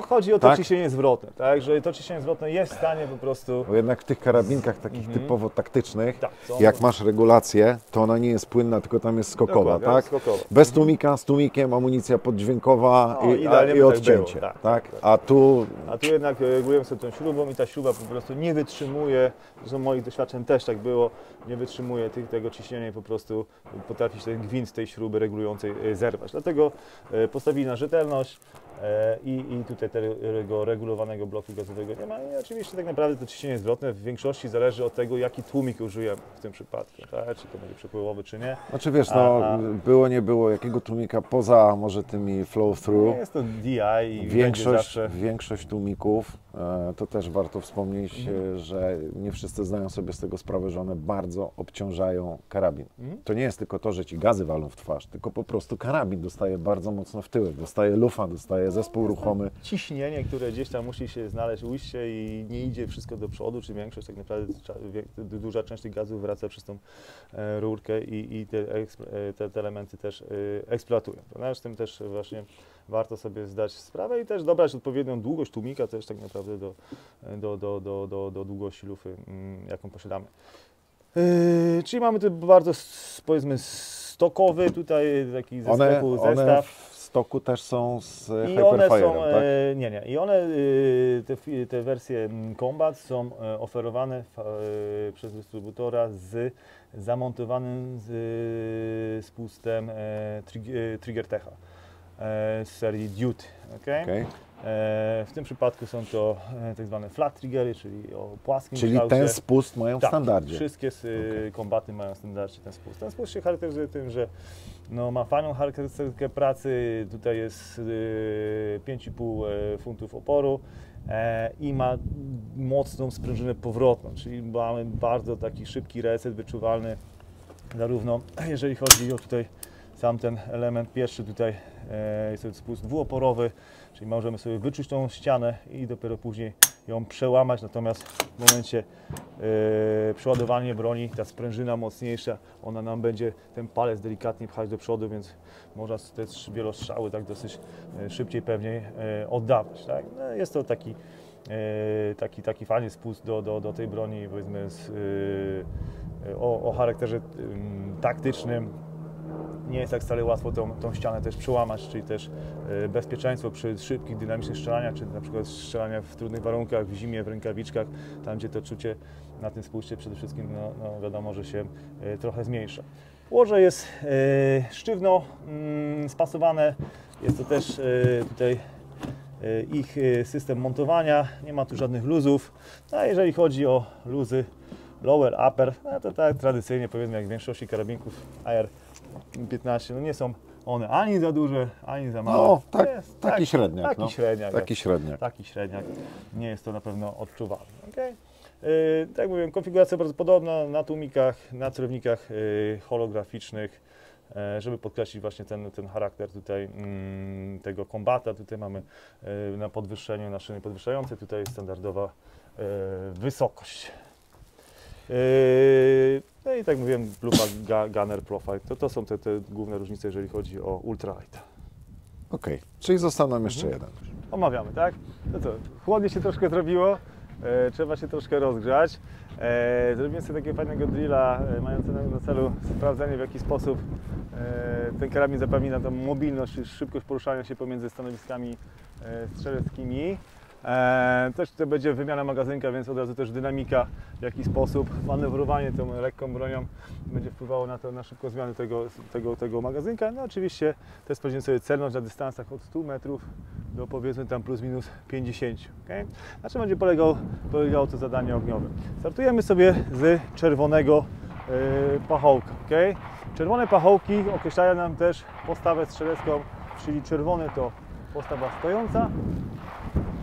Chodzi o to Tak? ciśnienie zwrotne, tak? Że to ciśnienie zwrotne jest w stanie po prostu... jednak w tych karabinkach takich typowo taktycznych, Tak, są- jak masz regulację, to ona nie jest płynna, tylko tam jest skokowa, Dokładnie, tak? skokowa. Bez tłumika, z tłumikiem, amunicja poddźwiękowa No, idealnie by i tak odcięcie, było, tak? tak. A tu A tu jednak regulujemy sobie tą śrubą i ta śruba po prostu nie wytrzymuje, zresztą moich doświadczeń też tak było, nie wytrzymuje tego ciśnienia i po prostu potrafi się ten gwint tej śruby regulującej zerwać. Dlatego postawili na rzetelność i tutaj tego regulowanego bloku gazowego nie ma. I oczywiście tak naprawdę to ciśnienie zwrotne w większości zależy od tego, jaki tłumik użyjemy w tym przypadku, tak? Czy to będzie przepływowy, czy nie. znaczy wiesz, było nie było jakiego tłumika poza może tymi flow-through. Jest to DI i będzie zawsze... Większość tłumików, to też warto wspomnieć, że nie wszyscy zdają sobie z tego sprawę, że one bardzo obciążają karabin. To nie jest tylko to, że ci gazy walą w twarz, tylko po prostu karabin dostaje bardzo mocno w tyłek, dostaje lufa, dostaje zespół ruchomy. Ciśnienie, które gdzieś tam musi się znaleźć, ujście i nie idzie wszystko do przodu, czy większość tak naprawdę, duża część tych gazów wraca przez tą rurkę i te elementy też eksploatują. Z tym też właśnie warto sobie zdać sprawę i też dobrać odpowiednią długość tłumika też tak naprawdę do długości lufy, jaką posiadamy. Czyli mamy tu bardzo, powiedzmy, stokowy tutaj taki zestaw. One w stoku też są z I one są, Hyperfire'em, tak? nie. I one, te wersje Combat są oferowane przez dystrybutora z zamontowanym spustem Trigger Techa z serii Duty. Okay? Okay. W tym przypadku są to tak zwane flat triggery, czyli o płaskim Czyli kształcie. ten spust mają w Tak, standardzie. wszystkie kombaty mają w standardzie ten spust. Ten spust się charakteryzuje tym, że ma fajną charakterystykę pracy. Tutaj jest 5,5 funtów oporu i ma mocną sprężynę powrotną, czyli mamy bardzo taki szybki reset wyczuwalny, zarówno jeżeli chodzi o tutaj sam ten element pierwszy, tutaj jest to spust dwuoporowy, czyli możemy sobie wyczuć tą ścianę i dopiero później ją przełamać, natomiast w momencie przeładowania broni, ta sprężyna mocniejsza, ona nam będzie ten palec delikatnie pchać do przodu, więc można te wielostrzały tak dosyć szybciej, pewniej oddawać. Tak? No, jest to taki taki fajny spust do tej broni, powiedzmy o charakterze taktycznym. Nie jest tak wcale łatwo tą ścianę też przełamać, czyli też bezpieczeństwo przy szybkich, dynamicznych strzelaniach, czy na przykład strzelania w trudnych warunkach, w zimie, w rękawiczkach, tam gdzie to czucie na tym spuście przede wszystkim no wiadomo, że się trochę zmniejsza. Łoże jest sztywno spasowane, jest to też tutaj ich system montowania, nie ma tu żadnych luzów, a jeżeli chodzi o luzy lower, upper, no to tak tradycyjnie powiedzmy jak w większości karabinków AR-15, no nie są one ani za duże, ani za małe. No, taki średniak. Taki średniak. Taki średniak. Taki średniak. Nie jest to na pewno odczuwalne. Okay? Tak jak mówiłem, konfiguracja bardzo podobna na tłumikach, na celownikach holograficznych, żeby podkreślić właśnie ten charakter tutaj tego kombata. Tutaj mamy na podwyższeniu, na szyny podwyższające, tutaj jest standardowa wysokość. No i tak mówiłem, lufa Gunner Profile. To są te główne różnice, jeżeli chodzi o ultralight. Okej, czyli został nam jeszcze jeden. Omawiamy, tak? No to chłodnie się troszkę zrobiło, trzeba się troszkę rozgrzać. Zrobiłem sobie takiego fajnego drilla, mającego na celu sprawdzenie, w jaki sposób ten karabin zapewni nam tą mobilność i szybkość poruszania się pomiędzy stanowiskami strzeleckimi. Też tutaj będzie wymiana magazynka, więc od razu też dynamika, w jaki sposób manewrowanie tą lekką bronią będzie wpływało na szybką zmianę tego magazynka. No oczywiście też sprawdzimy sobie celność na dystansach od 100 metrów do powiedzmy tam plus minus 50. Okay? Na czym będzie polegało to zadanie ogniowe? Startujemy sobie z czerwonego pachołka. Okay? Czerwone pachołki określają nam też postawę strzelecką, czyli czerwone to postawa stojąca,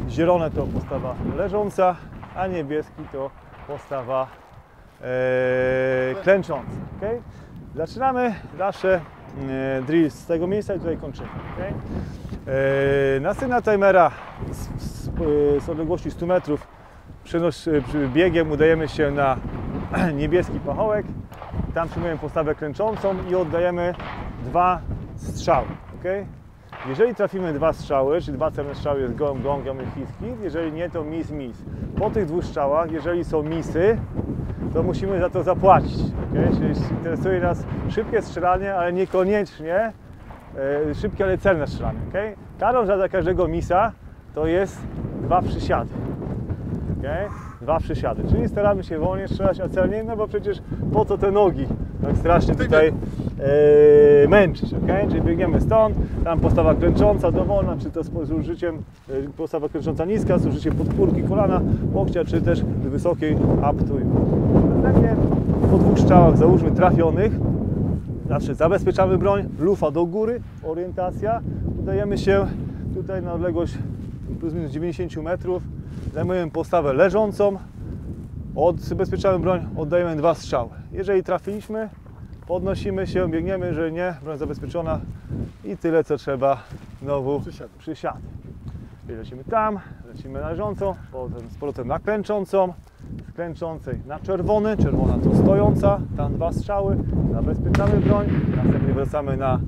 zielone to postawa leżąca, a niebieski to postawa klęcząca. Okay? Zaczynamy zawsze drill z tego miejsca i tutaj kończymy. Okay? Na sygnał timera z odległości 100 metrów biegiem udajemy się na niebieski pachołek. Tam przyjmujemy postawę klęczącą i oddajemy 2 strzały. Okay? Jeżeli trafimy 2 strzały, czyli 2 celne strzały jest gong, gong, hit, hit. Jeżeli nie, to miss, miss. Po tych 2 strzałach, jeżeli są missy, to musimy za to zapłacić. Okay? Czyli interesuje nas szybkie strzelanie, ale niekoniecznie szybkie, ale celne strzelanie. Okay? Karą za każdego missa to jest 2 przysiady. Okay? 2 przysiady, czyli staramy się wolniej strzelać, a celniej, no bo przecież po co te nogi tak strasznie tutaj męczyć, okay? Czyli biegniemy stąd, tam postawa klęcząca dowolna, czy to z użyciem postawa klęcząca niska, z użyciem podpórki kolana, łokcia, czy też wysokiej up to you. Następnie po 2 strzałach, załóżmy trafionych, zawsze zabezpieczamy broń, lufa do góry, orientacja, udajemy się tutaj na odległość plus minus 90 metrów, zajmujemy postawę leżącą, zabezpieczamy broń, oddajemy 2 strzały. Jeżeli trafiliśmy, podnosimy się, biegniemy, jeżeli nie, broń zabezpieczona i tyle co trzeba, znowu przysiady. Lecimy tam, lecimy na leżącą, potem z powrotem na klęczącą, z klęczącej na czerwony, czerwona to stojąca, tam 2 strzały, zabezpieczamy broń, następnie wracamy na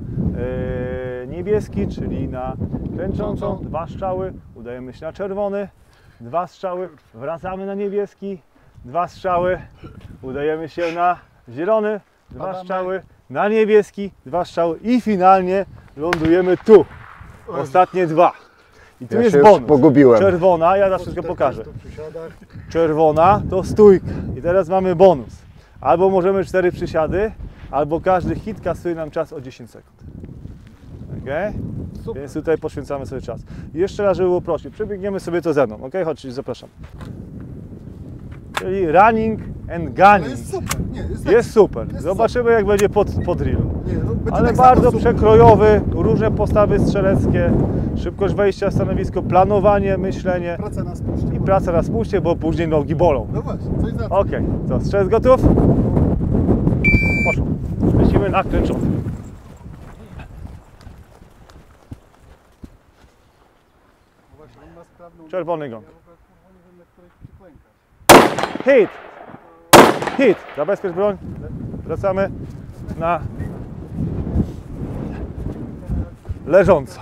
niebieski, czyli na klęczącą, 2 strzały, udajemy się na czerwony, 2 strzały, wracamy na niebieski, 2 strzały, udajemy się na zielony, 2 strzały, na niebieski, 2 strzały i finalnie lądujemy tu. Ostatnie 2. I tu jest bonus. Pogubiłem. Czerwona, ja zawsze wszystko pokażę. Czerwona to stójka. I teraz mamy bonus. Albo możemy 4 przysiady, albo każdy hit kasuje nam czas o 10 sekund. Okay? Więc tutaj poświęcamy sobie czas. I jeszcze raz, żeby było prościej, przebiegniemy sobie to ze mną. Ok? Chodź, zapraszam. Czyli running and gunning. Jest super. Nie, jest super. Zobaczymy jak będzie po drillu. Ale tak bardzo samo przekrojowy, różne postawy strzeleckie, szybkość wejścia w stanowisko, planowanie, myślenie praca na spuście. i praca na spuście, bo później nogi bolą. No właśnie, coś za to. Ok, to strzelec gotów? Poszło. Lecimy na klęczący. Właśnie, on ma sprawną... Czerwony gong. Ja w ogóle nie wiem, na której przyklękać. Hit! Hit! Zabezpiecz broń. Wracamy na leżąco.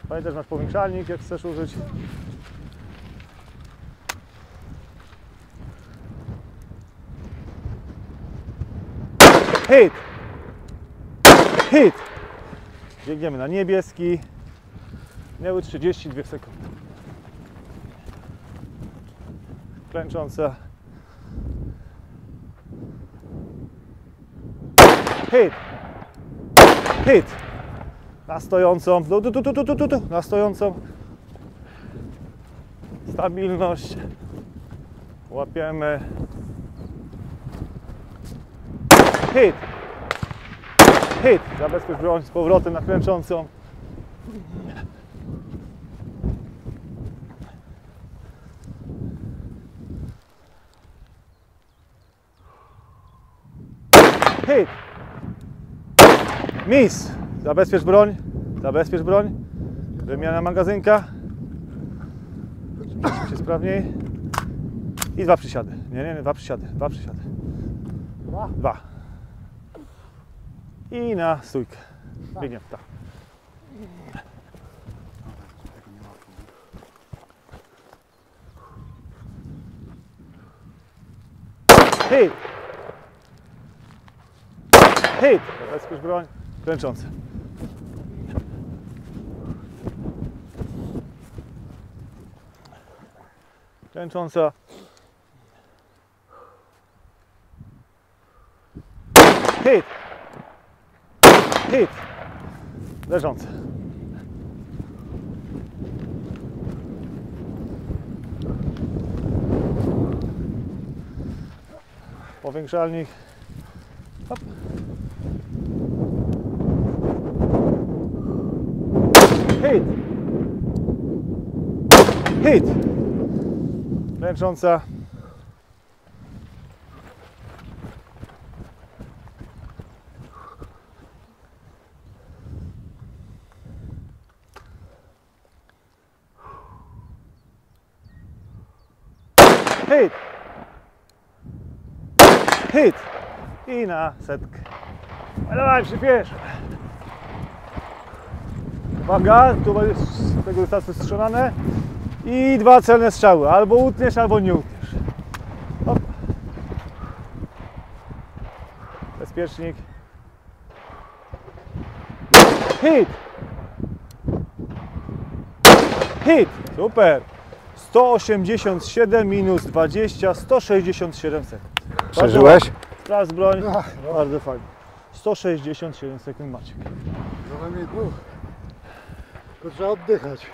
Pamiętaj, że masz powiększalnik, jak chcesz użyć. Hit! Hit! Biegniemy na niebieski. Miały 32 sekundy. Klęcząca. Hit! Hit! Na stojącą. Na stojącą. Stabilność. Łapiemy. Hit! Hit! Zabezpiecz broń z powrotem na klęczącą. Hit! Miss! Zabezpiecz broń. Zabezpiecz broń. Wymiana magazynka. Się sprawniej. I 2 przysiady. Nie, 2 przysiady. 2 przysiady. 2. I na stójkę. Biegniemy, tak. Hit! Hit! Zabezpiecz broń. Klęczący. Klęcząca. Hit! Hit! Leżący. Powiększalnik. Hop. Hit! Hit! Klęcząca. Hit! Hit! I na setkę. Dawaj, przyspiesz! Uwaga, tu będzie z tego dystansu strzelane. I 2 celne strzały. Albo utniesz, albo nie utniesz. Hop. Bezpiecznik. Hit! Hit! Super! 187 minus 20, 167 sekund. Przeżyłeś? Sprawdź broń. Bardzo fajnie. 167 sekund Maciek. Trochę mi tylko trzeba oddychać.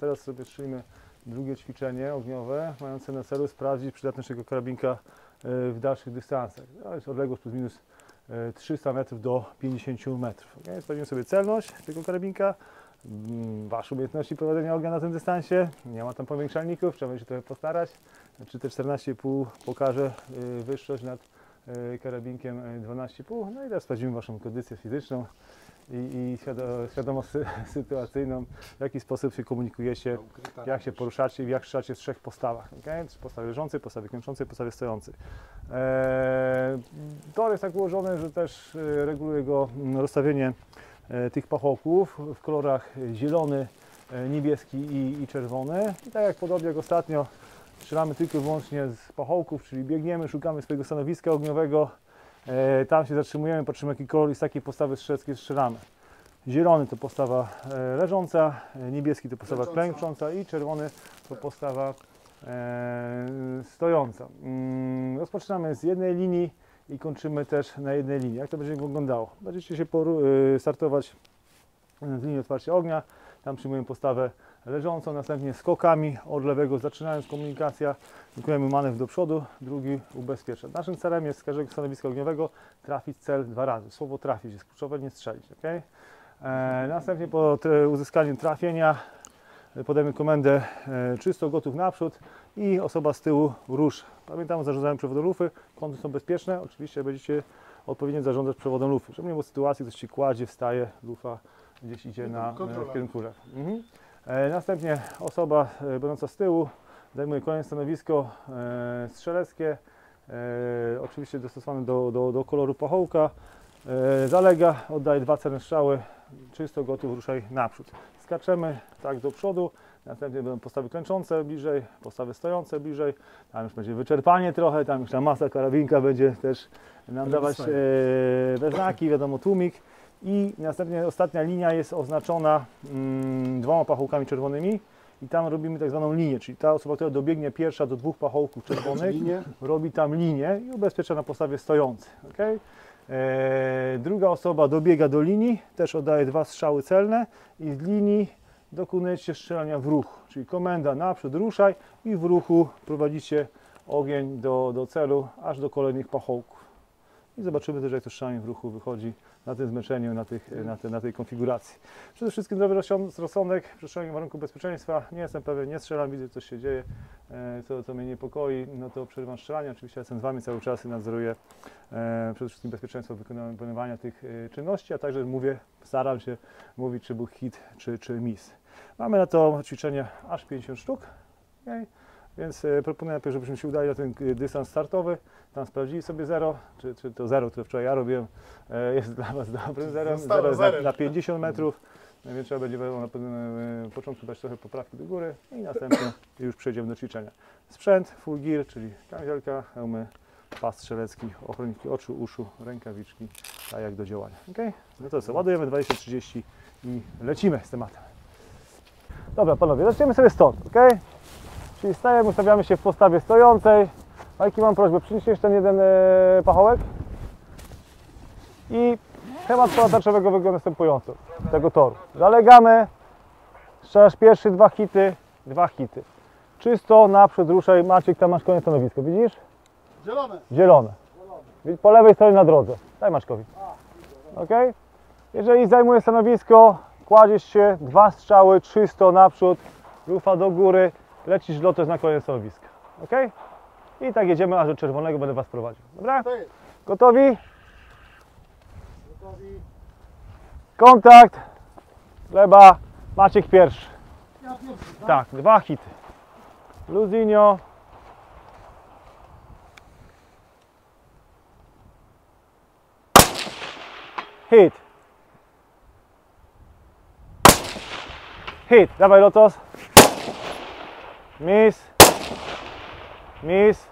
Teraz sobie strzelimy drugie ćwiczenie ogniowe, mające na celu sprawdzić przydatność tego karabinka w dalszych dystansach. To jest odległość plus minus 300 metrów do 50 metrów. Okay? Sprawdzimy sobie celność tego karabinka, Wasze umiejętności prowadzenia ognia na tym dystansie. Nie ma tam powiększalników, trzeba się trochę postarać. Czy te 14,5 pokaże wyższość nad karabinkiem 12,5. No i teraz sprawdzimy Waszą kondycję fizyczną i świadomość sytuacyjną, w jaki sposób się komunikujecie, jak się poruszacie i jak ruszacie w 3 postawach. Okay? W postawie leżącej, postawie klęczącej, postawie stojącej. Tor jest tak ułożony, że też reguluje go rozstawienie tych pachołków w kolorach zielony, niebieski i czerwony. I tak jak podobnie jak ostatnio, strzelamy tylko i wyłącznie z pachołków, czyli biegniemy, szukamy swojego stanowiska ogniowego, tam się zatrzymujemy, patrzymy jaki kolor i z takiej postawy strzeleckiej strzelamy. Zielony to postawa leżąca, niebieski to postawa klęcząca i czerwony to postawa stojąca. Rozpoczynamy z jednej linii i kończymy też na jednej linii. Jak to będzie wyglądało? Będziecie się startować z linii otwarcia ognia, tam przyjmujemy postawę leżącą, następnie skokami od lewego zaczynając komunikacja, wykonujemy manewr do przodu, drugi ubezpiecza. Naszym celem jest z każdego stanowiska ogniowego trafić cel 2 razy. Słowo trafić jest kluczowe, nie strzelić. Okay? Następnie po uzyskaniu trafienia podajemy komendę czysto, gotów naprzód i osoba z tyłu rusza. Pamiętamy o zarządzaniu przewodem lufy, kąty są bezpieczne, oczywiście będziecie odpowiednio zarządzać przewodem lufy, żeby nie było sytuacji, ktoś się kładzie, wstaje, lufa gdzieś idzie w kierunku lew. Następnie osoba będąca z tyłu zajmuje kolejne stanowisko strzeleckie, oczywiście dostosowane do koloru pachołka, zalega, oddaje 2 celne strzały, czysto, gotów, ruszaj naprzód. Skaczemy tak do przodu, Następnie będą postawy klęczące bliżej, postawy stojące bliżej. Tam już będzie wyczerpanie trochę, tam już ta masa karabinka będzie też nam dawać we znaki, wiadomo, tłumik. I następnie ostatnia linia jest oznaczona 2 pachołkami czerwonymi i tam robimy tak zwaną linię, czyli ta osoba, która dobiegnie pierwsza do 2 pachołków czerwonych, robi tam linię i ubezpiecza na postawie stojącej. Okay? Druga osoba dobiega do linii, też oddaje 2 strzały celne i z linii dokonujecie strzelania w ruch, czyli komenda naprzód ruszaj i w ruchu prowadzicie ogień do celu, aż do kolejnych pachołków. I zobaczymy też, jak to strzelanie w ruchu wychodzi na tym zmęczeniu, na tej konfiguracji. Przede wszystkim zdrowy rozsądek, przestrzeganie warunków bezpieczeństwa. Nie jestem pewien, nie strzelam, widzę, co się dzieje, co mnie niepokoi, no to przerywam strzelanie. Oczywiście jestem z Wami cały czas i nadzoruję przede wszystkim bezpieczeństwo wykonywania tych czynności, a także staram się mówić, czy był hit, czy miss. Mamy na to ćwiczenie aż 50 sztuk. Okay? Więc proponuję najpierw, żebyśmy się udali na ten dystans startowy, tam sprawdzili sobie 0, czy to 0, które wczoraj ja robiłem, jest dla Was dobrym zerem. 0 jest na 50 metrów, więc trzeba będzie na początku dać trochę poprawki do góry i następnie już przejdziemy do ćwiczenia. Sprzęt, full gear, czyli kamizelka, hełmy, pas strzelecki, ochroniki oczu, uszu, rękawiczki, tak jak do działania. Okay? No to co, ładujemy 20-30 i lecimy z tematem. Dobra panowie, zaczniemy sobie stąd, ok? Czyli stajemy, ustawiamy się w postawie stojącej. Majki, mam prośbę, przynieście ten jeden pachołek. I schemat pola tarczowego wygląda następująco, tego toru. Zalegamy, strzelasz pierwszy 2 hity. Czysto, naprzód, ruszaj. Maciek, tam masz koniec stanowisko, widzisz? Zielone. Zielone. Po lewej stronie na drodze. Daj Maczkowi. Ok? Jeżeli zajmuje stanowisko, kładziesz się, 2 strzały, czysto naprzód, lufa do góry. Lecisz lotos na koniec stanowiska. Ok? I tak jedziemy aż do czerwonego, będę Was prowadził. Dobra? Gotowi? Gotowi. Kontakt. Gleba. Maciek pierwszy. Ja pierwszy, tak? Tak, 2 hity. Luzinio. Hit. Hit. Dawaj lotos. Miss. Miss.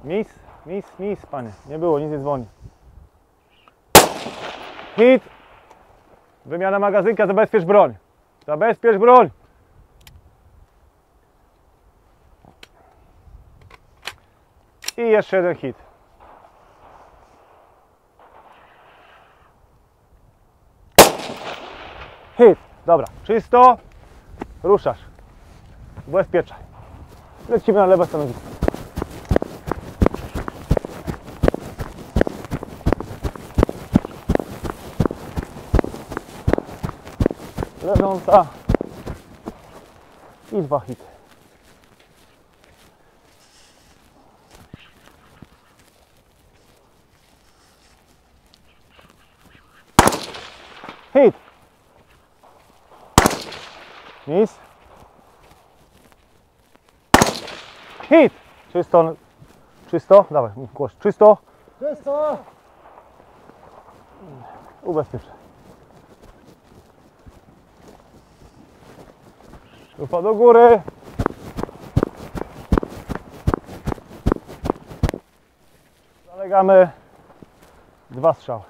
Miss. Miss. Miss, panie. Nie było, nic nie dzwoni. Hit. Wymiana magazynka, zabezpiecz broń. Zabezpiecz broń. I jeszcze jeden hit. Hit. Dobra, czysto. Ruszasz. Ubezpieczaj. Lecimy na lewe stanowisko. Leżąca. I 2 hity. Hit. Miss. Hit. Czysto. Czysto. Dawaj, głos. Czysto. Czysto. Ubezpieczaj. Lufa do góry. Zalegamy. 2 strzały.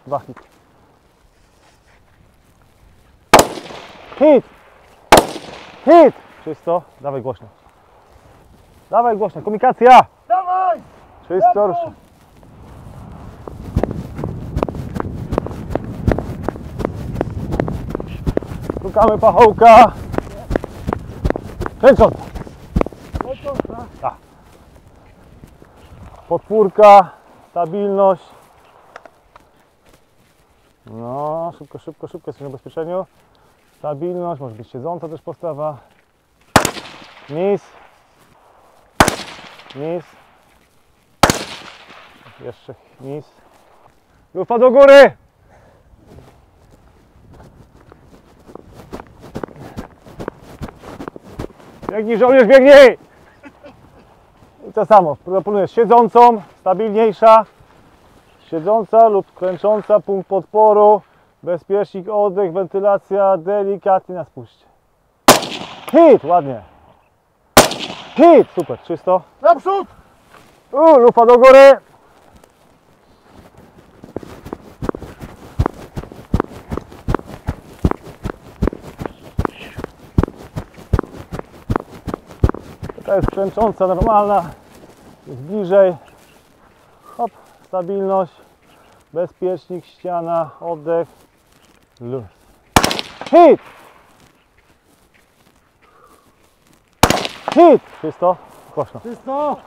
2 hity. Hit! Hit! Czysto. Dawaj głośno. Dawaj głośno. Komunikacja! Dawaj! Czysto. Ruszaj. Szukamy pachołka. Kręcąca. Tak. Podpórka. Stabilność. No, szybko, szybko, szybko. Jesteśmy na bezpieczeniu. Stabilność, może być siedząca też postawa. Miss. Miss. Jeszcze miss. Lufa do góry! Biegnij żołnierz, biegnij! I to samo, proponuję siedzącą, stabilniejsza. Siedząca lub kręcząca, punkt podporu. Bezpiecznik, oddech, wentylacja, delikatnie na spuście. Hit, ładnie. Hit, super, czysto. Naprzód! Lufa do góry. Taka jest kręcząca, normalna. Jest bliżej. Hop, stabilność. Bezpiecznik, ściana, oddech. Luz. Hit! Hit! Czysto. Głośno. Czysto!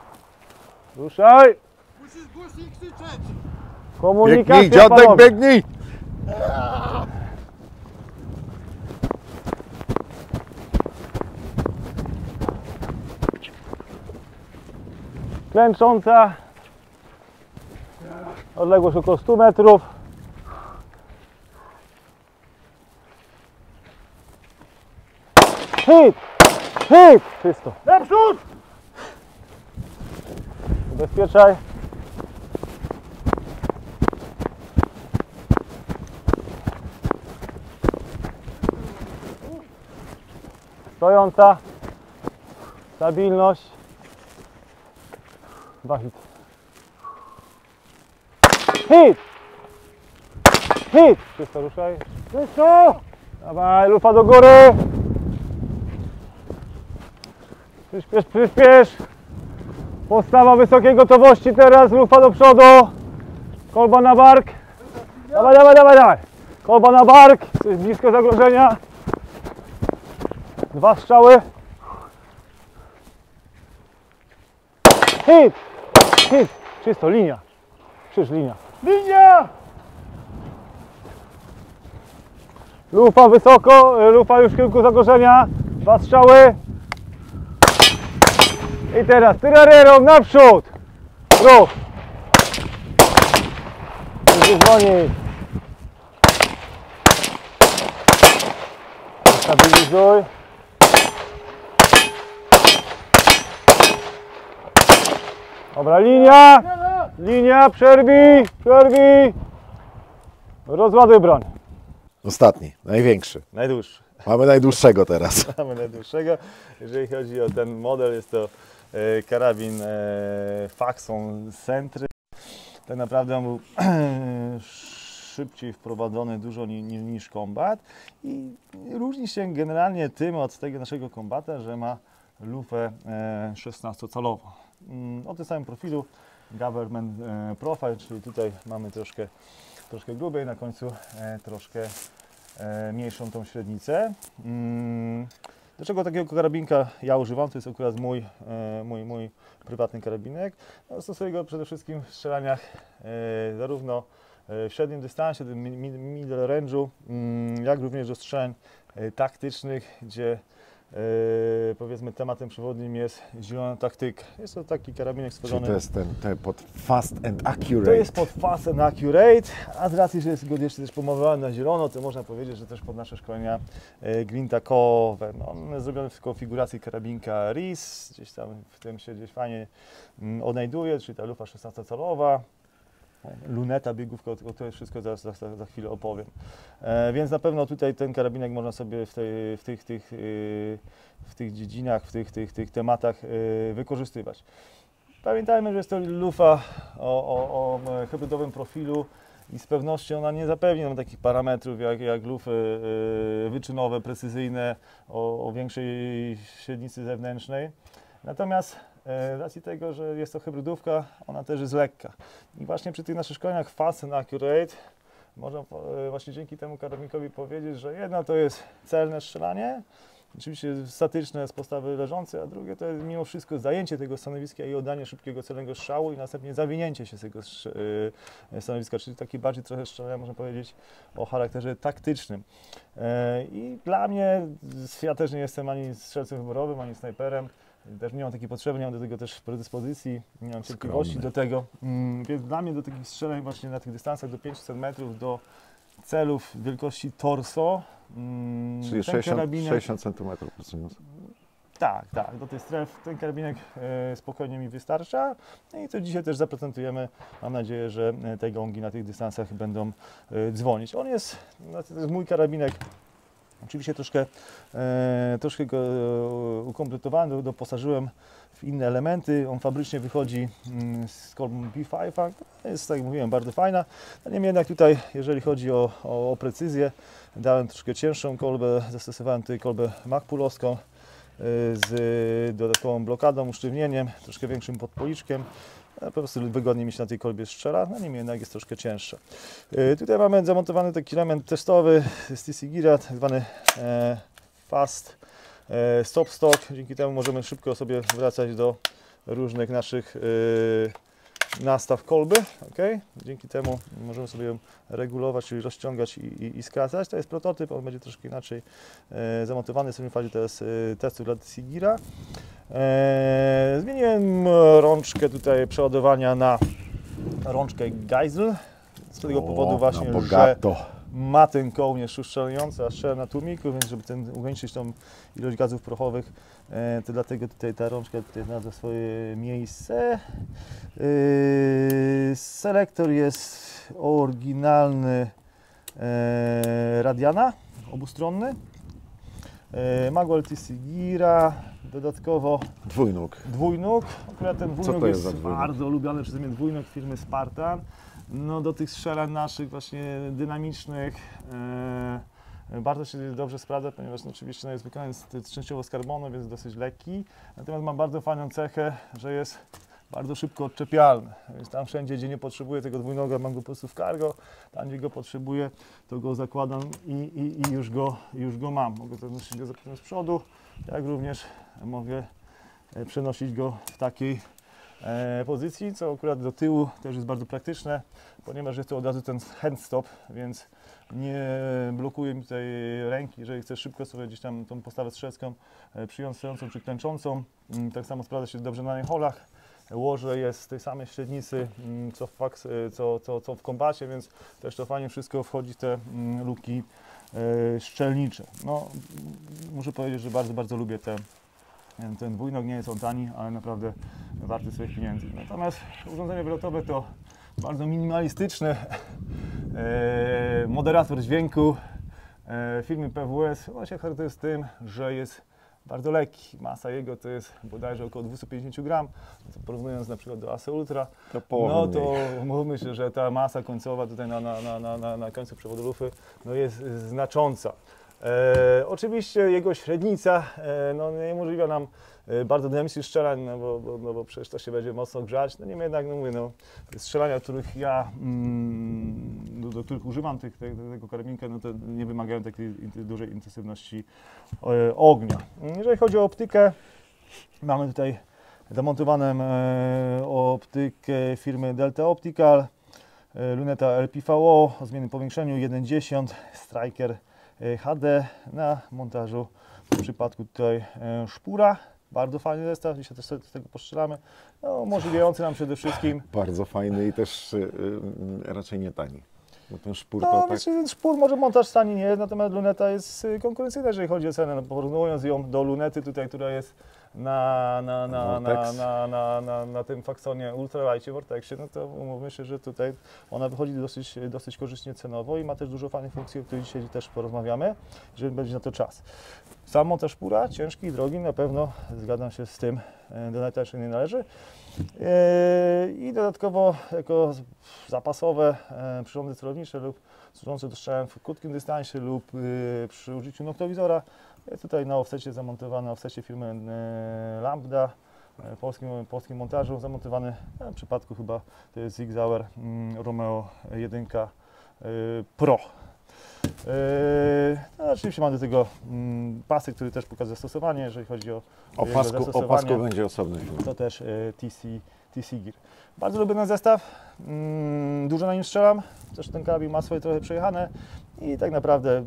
Ruszaj! Musisz głośniej krzyczeć! Komunikacja, Biegnij, dziadek, panowie. biegnij! Klęcząca. Odległość około 100 metrów. Hit! Hit! Czysto. Naprzód! Ubezpieczaj. Stojąca. Stabilność. 2 hit. Hit! Hit! Czysto, ruszaj. Czysto! Dawaj, lufa do góry. Przyspiesz, przyspiesz. Postawa wysokiej gotowości teraz, lufa do przodu. Kolba na bark. Dawaj, dawaj, dawaj, dawaj. Kolba na bark, jesteś blisko zagrożenia. 2 strzały. Hit! Hit! Czysto, linia. Krzyż, linia. Linia! Lufa wysoko, lufa już w kierunku zagrożenia. 2 strzały. I teraz tyrarierą naprzód. Ruch. Będzie dzwonić. Stabilizuj. Dobra, linia. Linia, przerwij, przerwij. Rozładuj broń. Ostatni, największy. Najdłuższy. Mamy najdłuższego teraz. Mamy najdłuższego. Jeżeli chodzi o ten model, jest to karabin Faxon Sentry. Tak naprawdę on był szybciej wprowadzony dużo niż Combat i różni się generalnie tym od tego naszego Combata, że ma lufę 16-calową. O tym samym profilu Government Profile, czyli tutaj mamy troszkę grubej, na końcu troszkę mniejszą tą średnicę. Dlaczego takiego karabinka ja używam? To jest akurat mój prywatny karabinek. No, stosuję go przede wszystkim w strzelaniach zarówno w średnim dystansie, w middle range'u, jak również do strzelań taktycznych, gdzie powiedzmy tematem przewodnim jest zielona taktyka. Jest to taki karabinek Czyli stworzony. to jest ten pod fast and accurate. To jest pod fast and accurate, a z racji, że jest go jeszcze też pomowany na zielono, to można powiedzieć, że też pod nasze szkolenia glintakowe. No, on jest zrobiony w konfiguracji karabinka RIS, gdzieś tam w tym się gdzieś fajnie odnajduje, czyli ta lufa 16-calowa. Luneta, biegówka, o to wszystko za chwilę opowiem. Więc na pewno tutaj ten karabinek można sobie w tych dziedzinach, w tych tematach wykorzystywać. Pamiętajmy, że jest to lufa o hybrydowym profilu i z pewnością ona nie zapewni nam takich parametrów jak lufy wyczynowe, precyzyjne, o większej średnicy zewnętrznej. Natomiast z racji tego, że jest to hybrydówka, ona też jest lekka. I właśnie przy tych naszych szkoleniach Fast and Accurate można właśnie dzięki temu karabinkowi powiedzieć, że jedno to jest celne strzelanie, oczywiście statyczne z postawy leżącej, a drugie to jest mimo wszystko zajęcie tego stanowiska i oddanie szybkiego celnego strzału i następnie zawinięcie się z tego stanowiska, czyli taki bardziej trochę strzelania, można powiedzieć, o charakterze taktycznym. I dla mnie, ja też nie jestem ani strzelcem wyborowym, ani snajperem, też nie mam takiej potrzeby, nie mam do tego też predyspozycji, nie mam cierpliwości do tego, więc dla mnie do takich strzelań właśnie na tych dystansach do 500 metrów, do celów wielkości torso, Czyli 60 cm plus minus. Tak, do tych stref ten karabinek spokojnie mi wystarcza. No i to dzisiaj też zaprezentujemy. Mam nadzieję, że te gongi na tych dystansach będą dzwonić. To jest mój karabinek Oczywiście troszkę go ukompletowałem, doposażyłem w inne elementy. On fabrycznie wychodzi z kolbą B5, jest, tak jak mówiłem, bardzo fajna. No niemniej jednak tutaj, jeżeli chodzi o precyzję, dałem troszkę cięższą kolbę, zastosowałem tutaj kolbę magpulowską z dodatkową blokadą, usztywnieniem, troszkę większym podpoliczkiem. Po prostu wygodniej mi się na tej kolbie strzela, no niemniej jednak jest troszkę cięższa. Tutaj mamy zamontowany taki element testowy z TC Geara, tak zwany Fast Stop Stock. Dzięki temu możemy szybko sobie wracać do różnych naszych nastaw kolby. Okay? Dzięki temu możemy sobie ją regulować, czyli rozciągać i skracać. To jest prototyp, on będzie troszkę inaczej zamontowany. Jesteśmy w fazie teraz testu dla TC Geara. Zmieniłem rączkę tutaj przeładowania na rączkę Geisel. Z tego powodu właśnie, że ma ten kołnierz uszczelniający, a strzelam na tłumiku, więc żeby ograniczyć tą ilość gazów prochowych, to dlatego tutaj ta rączka tutaj znalazła swoje miejsce. Selektor jest oryginalny Radiana, obustronny. Magwell TC Geara, dodatkowo dwójnóg. Akurat ten dwójnóg jest bardzo lubiany przeze mnie, dwójnóg firmy Spartan. No, do tych strzelań naszych właśnie dynamicznych bardzo się dobrze sprawdza, ponieważ no, oczywiście jest wykonany częściowo z karbonu, więc dosyć lekki. Natomiast ma bardzo fajną cechę, że jest bardzo szybko odczepialny. Więc tam wszędzie, gdzie nie potrzebuję tego dwójnoga, mam go po prostu w cargo. Tam, gdzie go potrzebuję, to go zakładam i już go mam. Mogę to nosić go z przodu, jak również mogę przenosić go w takiej pozycji, co akurat do tyłu też jest bardzo praktyczne, ponieważ jest to od razu ten hand stop, więc nie blokuje mi tutaj ręki, jeżeli chcę szybko sobie gdzieś tam tą postawę strzelecką przyjąć stojącą czy klęczącą. Tak samo sprawdza się dobrze na holach. Łoże jest z tej samej średnicy co w kombacie, więc też to fajnie wszystko wchodzi w te luki szczelnicze. No, muszę powiedzieć, że bardzo lubię ten dwójnog. Nie jest on tani, ale naprawdę warty swoich pieniędzy. Natomiast urządzenie wylotowe to bardzo minimalistyczne. Moderator dźwięku firmy PWS. On się charakteryzuje tym, że jest bardzo lekki. Masa jego to jest bodajże około 250 gram. Porównując na przykład do ASE Ultra, no to mówmy się, że ta masa końcowa tutaj na końcu przewodu lufy no jest znacząca. Oczywiście jego średnica no, nie umożliwia nam bardzo dynamicznych strzelań, no bo przecież to się będzie mocno grzać. No niemniej jednak, no mówię, no, strzelania, których ja, do których używam tego karabinka, no to nie wymagają takiej dużej intensywności ognia. Jeżeli chodzi o optykę, mamy tutaj zamontowaną optykę firmy Delta Optical, luneta LPVO o zmiennym powiększeniu 1.10, Striker HD na montażu, w przypadku tutaj szpura. Bardzo fajny zestaw, dzisiaj też z tego postrzelamy, no, umożliwiający nam przede wszystkim... Bardzo fajny i też raczej nie tani. Bo ten szpur no, to tak... Ten szpur może montaż tani nie jest, natomiast luneta jest konkurencyjna, jeżeli chodzi o cenę. No, porównując ją do lunety tutaj, która jest na tym Faxonie Ultralightie Vortexie, no to umówmy się, że tutaj ona wychodzi dosyć korzystnie cenowo i ma też dużo fajnych funkcji, o których dzisiaj też porozmawiamy, jeżeli będzie na to czas. Sam montaż szpura, ciężki, drogi, na pewno zgadzam się z tym, do najtańszych nie należy. I dodatkowo jako zapasowe przyrządy celownicze lub służące do strzałem w krótkim dystansie lub przy użyciu noktowizora. Jest tutaj na offsecie zamontowany, na offsecie firmy Lambda, polskim montażu zamontowany, w przypadku chyba to jest Sig Sauer Romeo 1 Pro. No, oczywiście mamy do tego pasy, który też pokazuje zastosowanie, jeżeli chodzi o pasku będzie osobny film. To też TC Gear. Bardzo lubię ten zestaw, dużo na nim strzelam, też ten karabin ma swoje trochę przejechane i tak naprawdę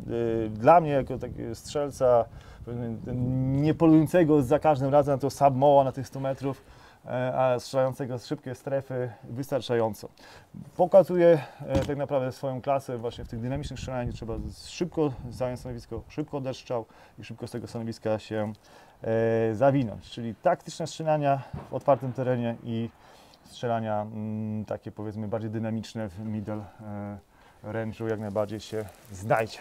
dla mnie jako takiego strzelca nie polującego za każdym razem na to submoła na tych 100 metrów, a strzelającego z szybkiej strefy wystarczająco. Pokazuje tak naprawdę swoją klasę właśnie w tych dynamicznych strzelaniach, trzeba szybko zająć stanowisko, szybko oddać strzał i szybko z tego stanowiska się zawinąć. Czyli taktyczne strzelania w otwartym terenie i strzelania takie powiedzmy bardziej dynamiczne w middle range'u jak najbardziej się znajdzie.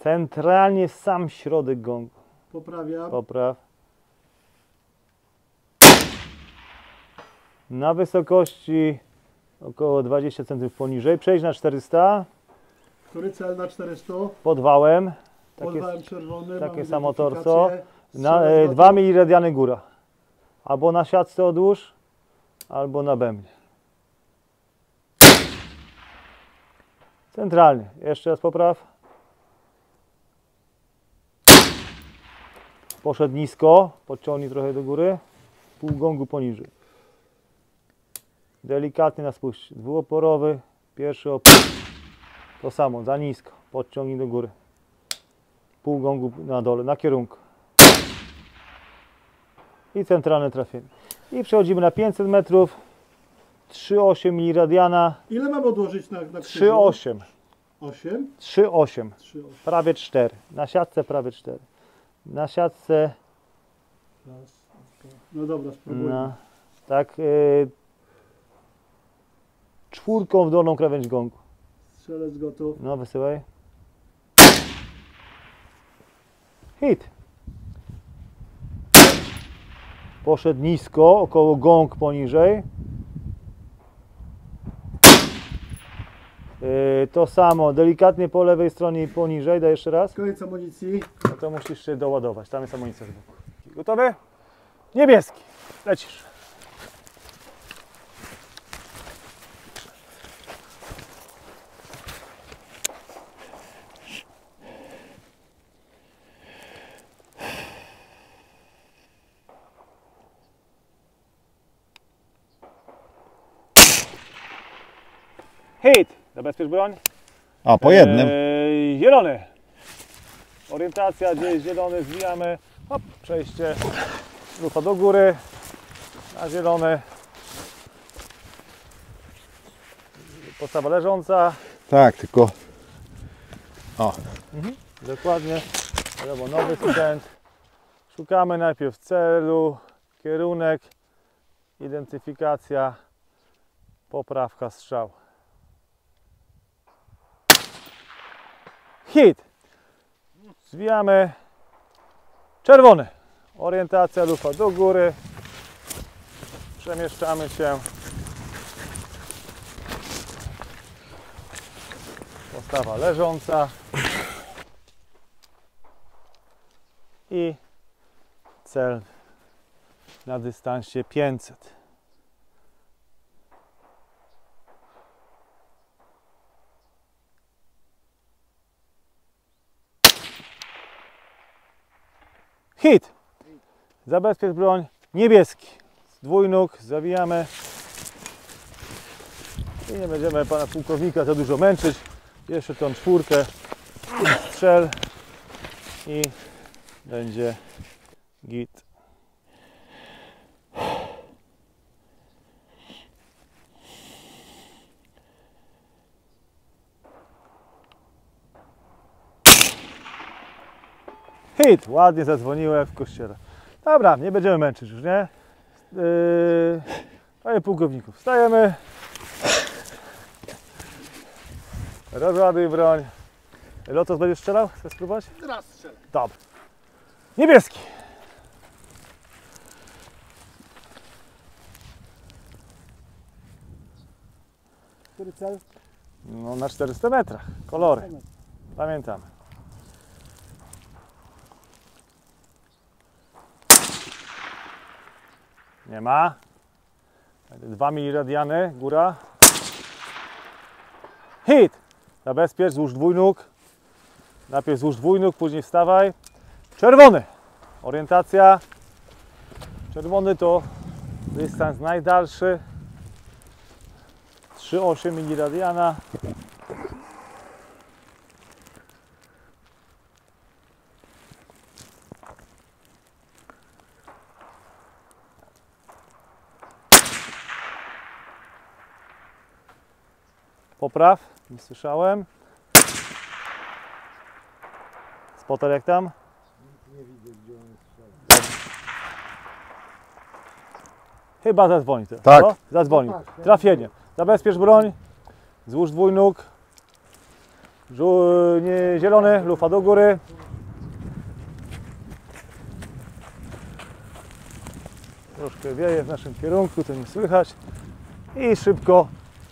Centralnie sam środek gongu. Poprawiam. Popraw. Na wysokości około 20 cm poniżej. Przejdź na 400. Który cel na 400? Pod wałem. Podwałem czerwony. takie mamy samo identyfikację. torso. Na, Strzelec 2 gotów. mili góra. Albo na siatce odłóż, albo na bębnie. Centralnie. Jeszcze raz popraw. Poszedł nisko. Podciągnij trochę do góry. Pół gongu poniżej. Delikatnie na spuść. Dwuoporowy. Pierwszy opór. To samo. Za nisko. Podciągnij do góry. Pół gongu na dole. Na kierunku. I centralne trafienie. I przechodzimy na 500 metrów. 3,8 miliradiana. Ile mam odłożyć na krzyżu? 3,8. 8? 3,8. 3, 8. Prawie 4. Na siatce prawie 4. Na siatce No dobra, spróbuję. na, tak czwórką w dolną krawędź gongu. Strzelec gotów. No wysyłaj. Hit. Poszedł nisko, około gong poniżej. To samo, delikatnie po lewej stronie i poniżej. Daj jeszcze raz. Koniec amunicji. No to musisz się doładować. Tam jest amunicja z boku. Gotowy? Niebieski. Lecisz. Hit. Zabezpiecz broń. A, po jednym. Zielony. Orientacja, gdzie jest zielony, zwijamy. Hop, przejście. Lufa do góry. Na zielony. Postawa leżąca. Tak, tylko... O, Dokładnie. Albo nowy sprzęt. Szukamy najpierw celu, kierunek, identyfikacja, poprawka strzał. Hit. Zwijamy. Czerwony. Orientacja, lufa do góry. Przemieszczamy się. Postawa leżąca. I cel na dystansie 500. Hit. Zabezpiecz broń. Niebieski. Z dwójnóg zawijamy. I nie będziemy pana pułkownika za dużo męczyć. Jeszcze tą czwórkę strzel i będzie git. Hit! Ładnie zadzwoniłem w kościele. Dobra, nie będziemy męczyć już, nie? Panie pułkowniku, wstajemy. Rozładuj broń. Lotos będziesz strzelał? Chcesz spróbować? Raz strzelę. Dobra. Niebieski. Który cel? No na 400 metrach. Kolory. Pamiętamy. Nie ma. 2 miliradiany, góra. Hit! Zabezpiecz, złóż dwójnóg. Najpierw złóż dwójnóg, później wstawaj. Czerwony. Orientacja. Czerwony to dystans najdalszy. 3,8 miliradiana. Popraw, nie słyszałem. Spotter jak tam? Nie widzę, gdzie on jest. Chyba zadzwoni teraz. Tak. Co? Zadzwonił. No tak, tak. Trafienie. Zabezpiecz broń. Złóż dwójnóg. Nie, zielony, lufa do góry. Troszkę wieje w naszym kierunku, to nie słychać. I szybko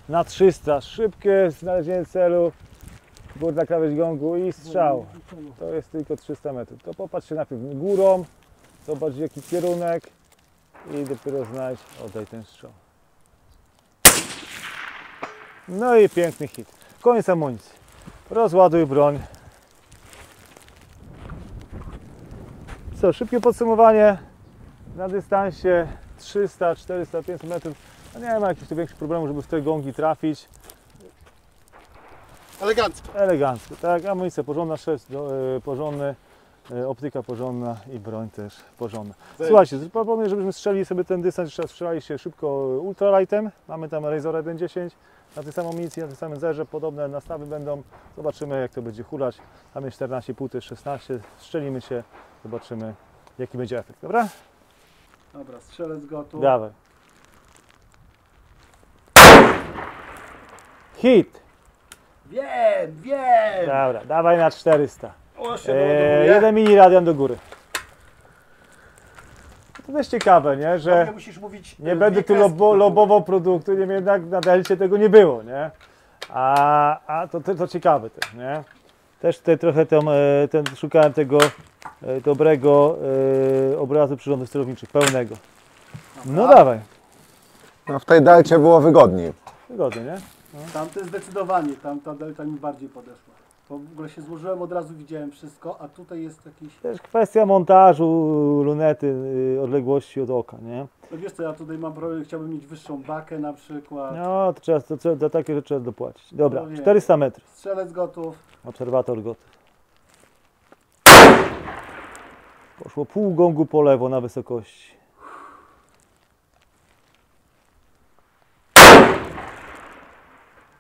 na 300. Szybkie znalezienie celu. Górna krawędź gongu i strzał. To jest tylko 300 metrów. To popatrzcie najpierw górą, zobacz jaki kierunek i dopiero znajdź, oddaj ten strzał. No i piękny hit. Koniec amunicji. Rozładuj broń. Co, szybkie podsumowanie. Na dystansie 300, 400, 500 metrów. No nie ma jakichś tu większych problemów, żeby w te gongi trafić. Elegancko. Elegancko, tak, amunicja porządna, sześć porządny, optyka porządna i broń też porządna. Słuchajcie, proponuję, żebyśmy strzelili sobie ten dystans, strzelali się szybko ultralightem. Mamy tam Razor 1.10 na tej samej amunicji, na tym samym zerze, podobne nastawy będą. Zobaczymy jak to będzie hulać. Tam jest 14,5, to jest 16, strzelimy się, zobaczymy jaki będzie efekt, dobra? Dobra, strzelec gotów. Dawaj. Hit! Wiem! Dobra, dawaj na 400. O, się 1 mini radian do góry. To też ciekawe, nie? Że musisz mówić. nie będę tu lobował produktu, nie wiem, jednak na delcie tego nie było, nie? A to ciekawe też, nie? Też tutaj trochę szukałem tego dobrego obrazu przyrządów sterowniczych, pełnego. No dawaj. No w tej delcie było wygodniej. Wygodnie, nie? Tamte zdecydowanie, ta delta mi bardziej podeszła. Bo w ogóle się złożyłem, od razu widziałem wszystko, a tutaj jest jakiś... Też kwestia montażu lunety, odległości od oka, nie? No wiesz co, ja tutaj mam problem, chciałbym mieć wyższą bakę na przykład. No, to za takie rzeczy trzeba dopłacić. Dobra, No nie. 400 metrów. Strzelec gotów. Obserwator gotów. Poszło pół gongu po lewo na wysokości.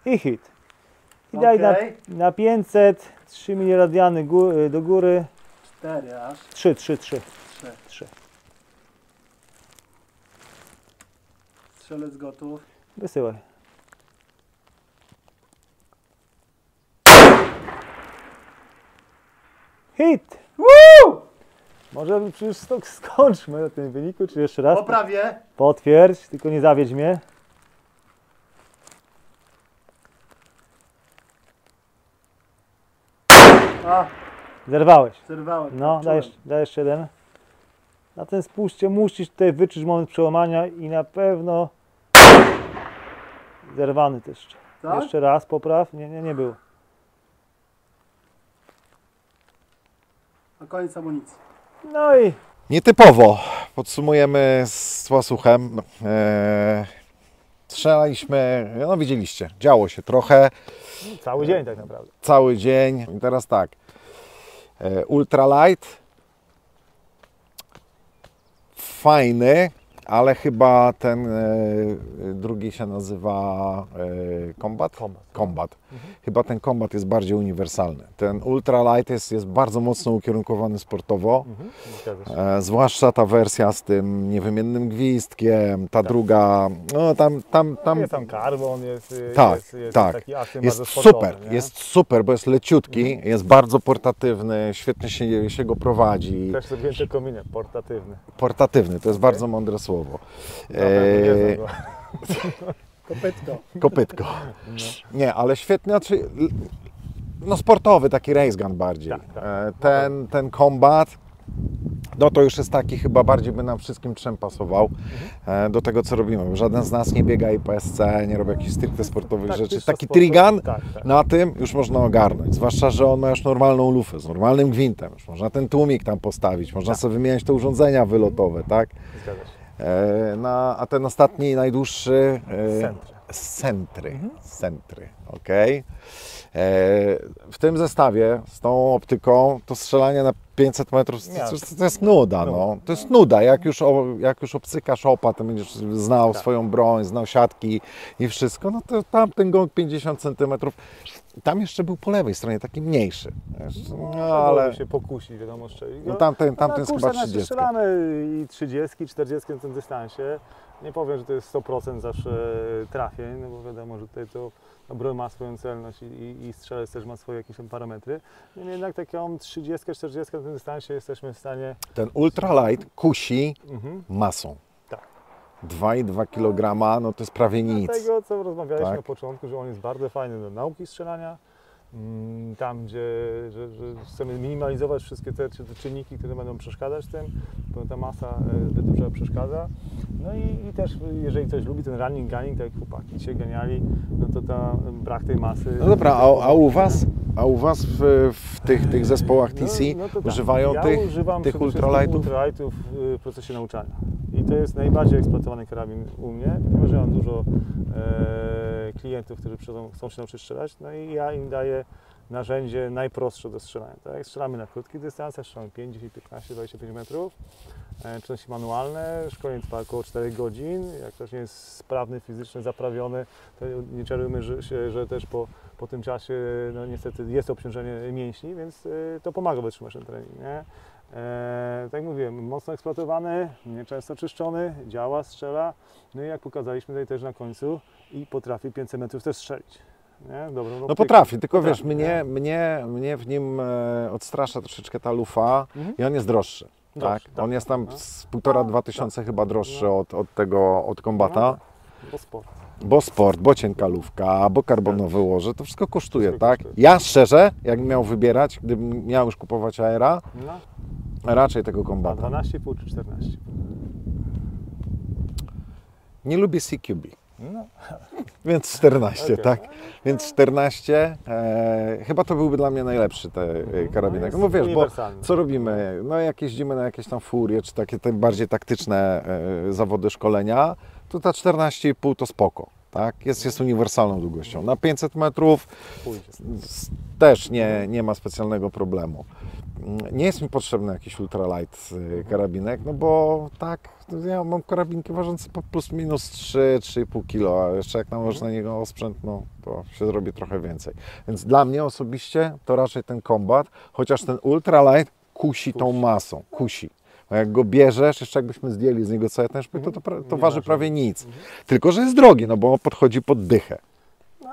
I hit. I daj Okej. na 500, 3 miliradiany do góry. 4 aż. 3. 3. 3. Strzelec gotów. Wysyłaj. Hit! Woo! Może już skończmy na tym wyniku, czy jeszcze raz? Poprawię. Potwierdź, tylko nie zawiedź mnie. A, Zerwałeś. zerwałem. No, tak czułem. dajesz jeden. Na ten spuście musisz tutaj wyczuć moment przełamania i na pewno zerwany też. Tak? Jeszcze raz popraw. Nie było. A koniec amunicji. No i Nietypowo. Podsumujemy z łasuchem. Strzelaliśmy, no widzieliście, działo się trochę. cały dzień tak naprawdę. Cały dzień. I teraz tak. Ultralight. Fajny, ale chyba ten drugi się nazywa Combat? Combat. Chyba ten Combat jest bardziej uniwersalny. Ten Ultralight jest bardzo mocno ukierunkowany sportowo. Zgadza się. Zwłaszcza ta wersja z tym niewymiennym gwizdkiem, ta druga, no tam Jest tam karbon, jest tak. taki akcent jest bardzo sportowy, super, nie? jest super, bo jest leciutki, jest bardzo portatywny, świetnie się go prowadzi. Też zrobiłem te kominie, portatywny. Portatywny, to jest bardzo mądre słowo. Nie znam go. Kopytko. Kopytko. Nie, ale świetnie, znaczy, no sportowy, taki race gun bardziej. Tak. Ten Combat, no to już jest taki, chyba bardziej by nam wszystkim trzem pasował do tego, co robimy. Żaden z nas nie biega IPSC, nie robi jakichś stricte sportowych rzeczy. czysto Taki sportowy, trigun tak. na tym już można ogarnąć. Zwłaszcza, że on ma już normalną lufę z normalnym gwintem. Już można ten tłumik tam postawić, można sobie wymieniać te urządzenia wylotowe, tak? Zgadza się. A ten ostatni, najdłuższy... Centry. Centry, ok. W tym zestawie z tą optyką to strzelanie na 500 metrów to jest nuda, no. To jest nuda. Jak już obcykasz opa, to będziesz znał swoją broń, znał siatki i wszystko, no to tamten gong 50 cm. Tam jeszcze był po lewej stronie, taki mniejszy. No, ale się pokusić, wiadomo, szczerze. no, tamten jest chyba 30. Strzelamy i 30, 40 na tym dystansie. Nie powiem, że to jest 100% zawsze trafień, no bo wiadomo, że tutaj to broń ma swoją celność i strzelec też ma swoje jakieś tam parametry. Niemniej jednak taką 30-40 na tym dystansie jesteśmy w stanie... Ten ultralight kusi masą. Tak. 2,2 kg, no to jest prawie nic. Dlatego, co rozmawialiśmy Tak. na początku, że on jest bardzo fajny do nauki strzelania. Tam, gdzie że chcemy minimalizować wszystkie te czynniki, które będą przeszkadzać tym, bo ta masa zbyt dużo przeszkadza. No i też, jeżeli ktoś lubi ten running, gunning, tak jak chłopaki się ganiali, no to brak tej masy... No dobra, a u Was w tych zespołach TC to tak. używają Ja tych używam ultralightów? ultralightów w procesie nauczania. I to jest najbardziej eksploatowany karabin u mnie, ponieważ ja mam dużo klientów, którzy chcą się nauczyć strzelać, no i ja im daję narzędzie najprostsze do strzelania. Tak? Strzelamy na krótkich dystansach, strzelamy 5, 10, 15, 25 metrów. Czynności manualne, szkolenie trwa około 4 godzin. Jak ktoś nie jest sprawny, fizycznie zaprawiony, to nie czarujmy że też po tym czasie no niestety jest obciążenie mięśni, więc to pomaga wytrzymać ten trening. Nie? Tak jak mówiłem, mocno eksploatowany, nieczęsto czyszczony, działa, strzela. No i jak pokazaliśmy tutaj też na końcu i potrafi 500 metrów też strzelić. Nie? Dobrą No optyką. potrafi, tylko Potrafi, wiesz, nie? mnie w nim odstrasza troszeczkę ta lufa i on jest droższy. Tak? Droższy, tak. On jest tam No. z 1,5–2 tysiące chyba droższy od kombata. Bo sport. Bo sport, bo cienka lówka, bo karbonowe łoże, to wszystko kosztuje, Wszystko tak? kosztuje. Ja szczerze, jakbym miał wybierać, gdybym miał już kupować aera, No, raczej tego a kombata. 12,5 czy 14? Nie lubię CQB, No. więc 14, Okej. tak? Więc 14, chyba to byłby dla mnie najlepszy karabinek. jest No bo wiesz, bo uniwersalny. co robimy? No jak jeździmy na jakieś tam furie, czy takie te bardziej taktyczne zawody szkolenia, to ta 14,5 to spoko, tak? Jest uniwersalną długością. Na 500 metrów Pójdzie. też nie ma specjalnego problemu. Nie jest mi potrzebny jakiś ultralight karabinek, no bo tak, ja mam karabinki ważące po plus minus 3–3,5 kg, a jeszcze jak nałożę na niego osprzęt, no to się zrobi trochę więcej. Więc dla mnie osobiście to raczej ten kombat, chociaż ten ultralight kusi tą masą, kusi. Bo jak go bierzesz, jeszcze jakbyśmy zdjęli z niego cały ten szpyt, to Nie waży waży prawie nic. nic. Tylko że jest drogi, no bo on podchodzi pod dychę.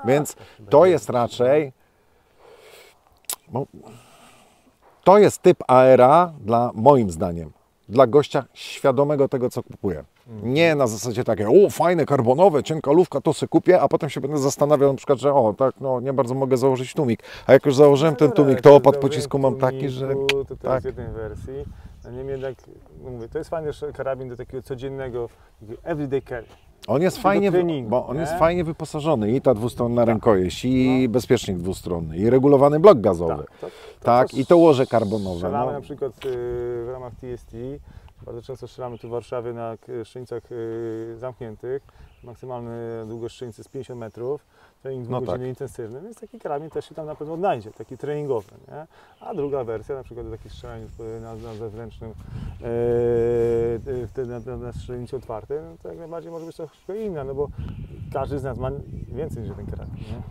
Więc to będzie. jest raczej... To jest typ aera moim zdaniem, dla gościa świadomego tego, co kupuje. Nie na zasadzie takie, o fajne, karbonowe, cienka lówka, to se kupię, a potem się będę zastanawiał na przykład, że o tak, no nie bardzo mogę założyć tłumik. A jak już założyłem ten tłumik, to opad pocisku mam taki, że... To tak. jest w jednej wersji. A niemniej jednak, no mówię, to jest fajny karabin do takiego codziennego, takiego everyday carry. On jest do fajnie, treningu, bo on nie? jest fajnie wyposażony i ta dwustronna rękojeść, i bezpiecznik dwustronny, i regulowany blok gazowy. Tak, i to łoże karbonowe. Strzelamy No. na przykład w ramach TST, bardzo często strzelamy tu w Warszawie na strzelnicach zamkniętych, maksymalna długość strzelnicy jest 50 metrów, trening dwugodzinny intensywny, więc taki karabin też się tam na pewno odnajdzie, taki treningowy, nie? A druga wersja, na przykład do takich strzelań na zewnętrznym, na strzelnicy otwartej, no to jak najbardziej może być troszkę inna, no bo każdy z nas ma więcej niż ten karabin, nie?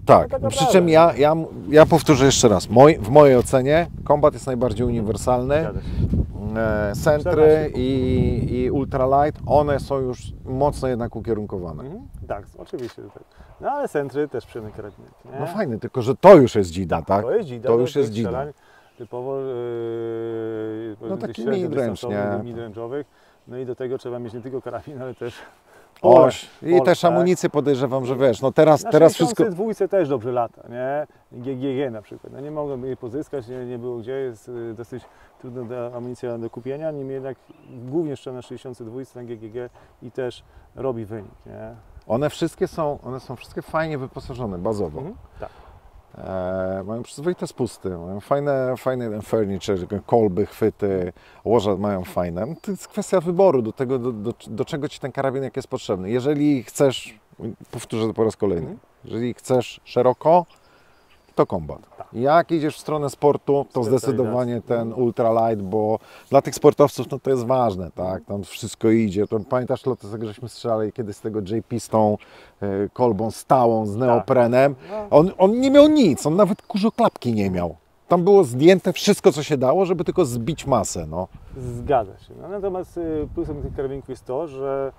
Tak, No tak przy czym naprawdę. ja powtórzę jeszcze raz, w mojej ocenie kombat jest najbardziej uniwersalny. Zgadza się. Sentry i ultralight, one są już mocno jednak ukierunkowane. Tak, oczywiście. Tak. No ale Sentry też przyjemny karabinek, nie? No fajny, tylko że to już jest dzida, tak? To jest dzida, To do już jest tych dzida. strzelań typowo No taki średniodystansowych, midrange, nie? midrange'owych. No i do tego trzeba mieć nie tylko karabin, ale też Oś. I pole, też tak? amunicję podejrzewam, że wiesz, no teraz Na wszystko... dwójce też dobrze lata, nie? GGG na przykład. No nie mogłem jej pozyskać, nie było gdzie, jest dosyć trudna amunicja do kupienia, niemniej jednak głównie jeszcze na 62 na GGG i też robi wynik, nie? One są wszystkie fajnie wyposażone, bazowo. Tak. Mają przyzwoite spusty, mają fajne ten furniture, kolby, chwyty, łoża mają fajne. No to jest kwestia wyboru do tego, do czego Ci ten karabinek jest potrzebny. Jeżeli chcesz, powtórzę to po raz kolejny, jeżeli chcesz szeroko, to kombat. Jak idziesz w stronę sportu, to zdecydowanie ten ultralight, bo dla tych sportowców no to jest ważne, tak? Tam wszystko idzie. To, pamiętasz loty, jak żeśmy strzelali kiedyś z tego JP z tą kolbą stałą, z neoprenem. On nie miał nic, on nawet kurzoklapki nie miał. Tam było zdjęte wszystko, co się dało, żeby tylko zbić masę, no. Zgadza się. No, natomiast plusem tych karabinków jest to, że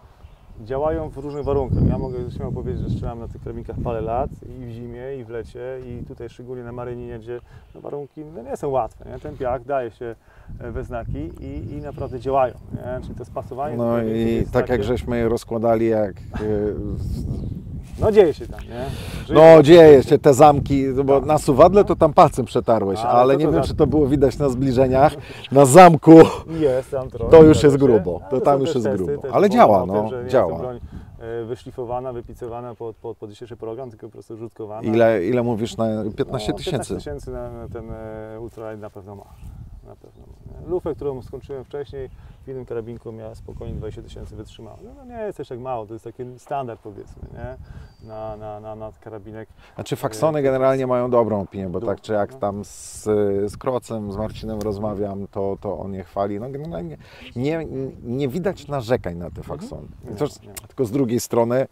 działają w różnych warunkach. Ja mogę śmiało powiedzieć, że strzelam na tych karabinkach parę lat i w zimie, i w lecie, i tutaj szczególnie na Maryninie, gdzie no, warunki no, nie są łatwe. Nie? Ten piach daje się we znaki i naprawdę działają. Nie? Czyli to spasowanie... No i tak jak żeśmy je rozkładali, jak... No dzieje się tam, nie? No dzieje się, te zamki, bo na suwadle to tam palcem przetarłeś, ale to nie wiem, za- czy to było widać na zbliżeniach. Na zamku Jest tam trochę. to już zgadza jest się. grubo, Ale to są tam już też jest testy, grubo. też Ale mówią działa, o tym, no, że nie jest działa. to broń wyszlifowana, wypicowana pod dzisiejszy program, tylko po prostu rzutkowana. Ile mówisz na 15 No, 15 tysięcy? tysięcy na ten ultralight na pewno ma. Na pewno ma. Lufę, którą skończyłem wcześniej, w innym karabinku miała spokojnie 20 tysięcy wytrzymała. No nie jest też tak mało, to jest taki standard powiedzmy, nie? Na karabinek. Znaczy Faxony generalnie mają dobrą opinię, bo tak czy jak no. tam z Krocem, z Marcinem rozmawiam, to on je chwali. No generalnie nie widać narzekań na te Faxony. Nie, To, nie. tylko z drugiej strony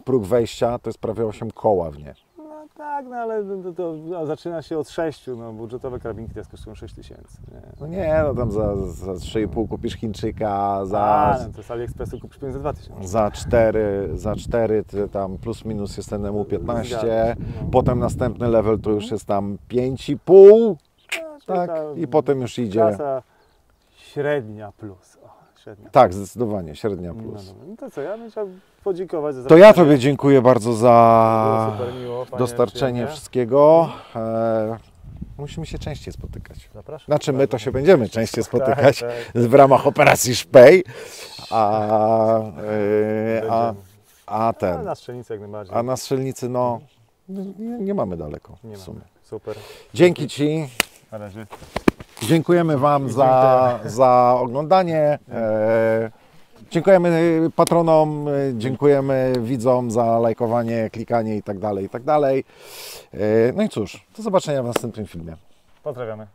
próg wejścia to jest prawie 8 koła w nie. No tak, no ale to zaczyna się od 6, no budżetowe karabinki teraz kosztują 6 tysięcy. No nie, no tam za 3,5 kupisz Chińczyka, No to z AliExpressu kupisz za 2000. za 4 tam plus minus jest ten MU15, Zgadza się, no. potem następny level to już jest tam 5,5, No, czyli tak, ta i potem już idzie. klasa średnia plus. O, średnia. Tak, zdecydowanie, średnia No, plus. no to co, ja bym chciał podziękować za To ja zaproszenie. Tobie dziękuję bardzo Było za super miło, fajnie, dostarczenie przyjemnie. wszystkiego. Musimy się częściej spotykać. Zapraszam. Znaczy my to się będziemy częściej spotykać tak. w ramach operacji Szpej, a Ale ten, na strzelnicy jak najbardziej. a na strzelnicy no nie mamy daleko Nie w sumie. mamy. Super. Dzięki Ci. Na razie. Dziękujemy Wam za oglądanie. Dziękujemy patronom, dziękujemy widzom za lajkowanie, klikanie i tak dalej, i tak dalej. No i cóż, do zobaczenia w następnym filmie. Pozdrawiamy.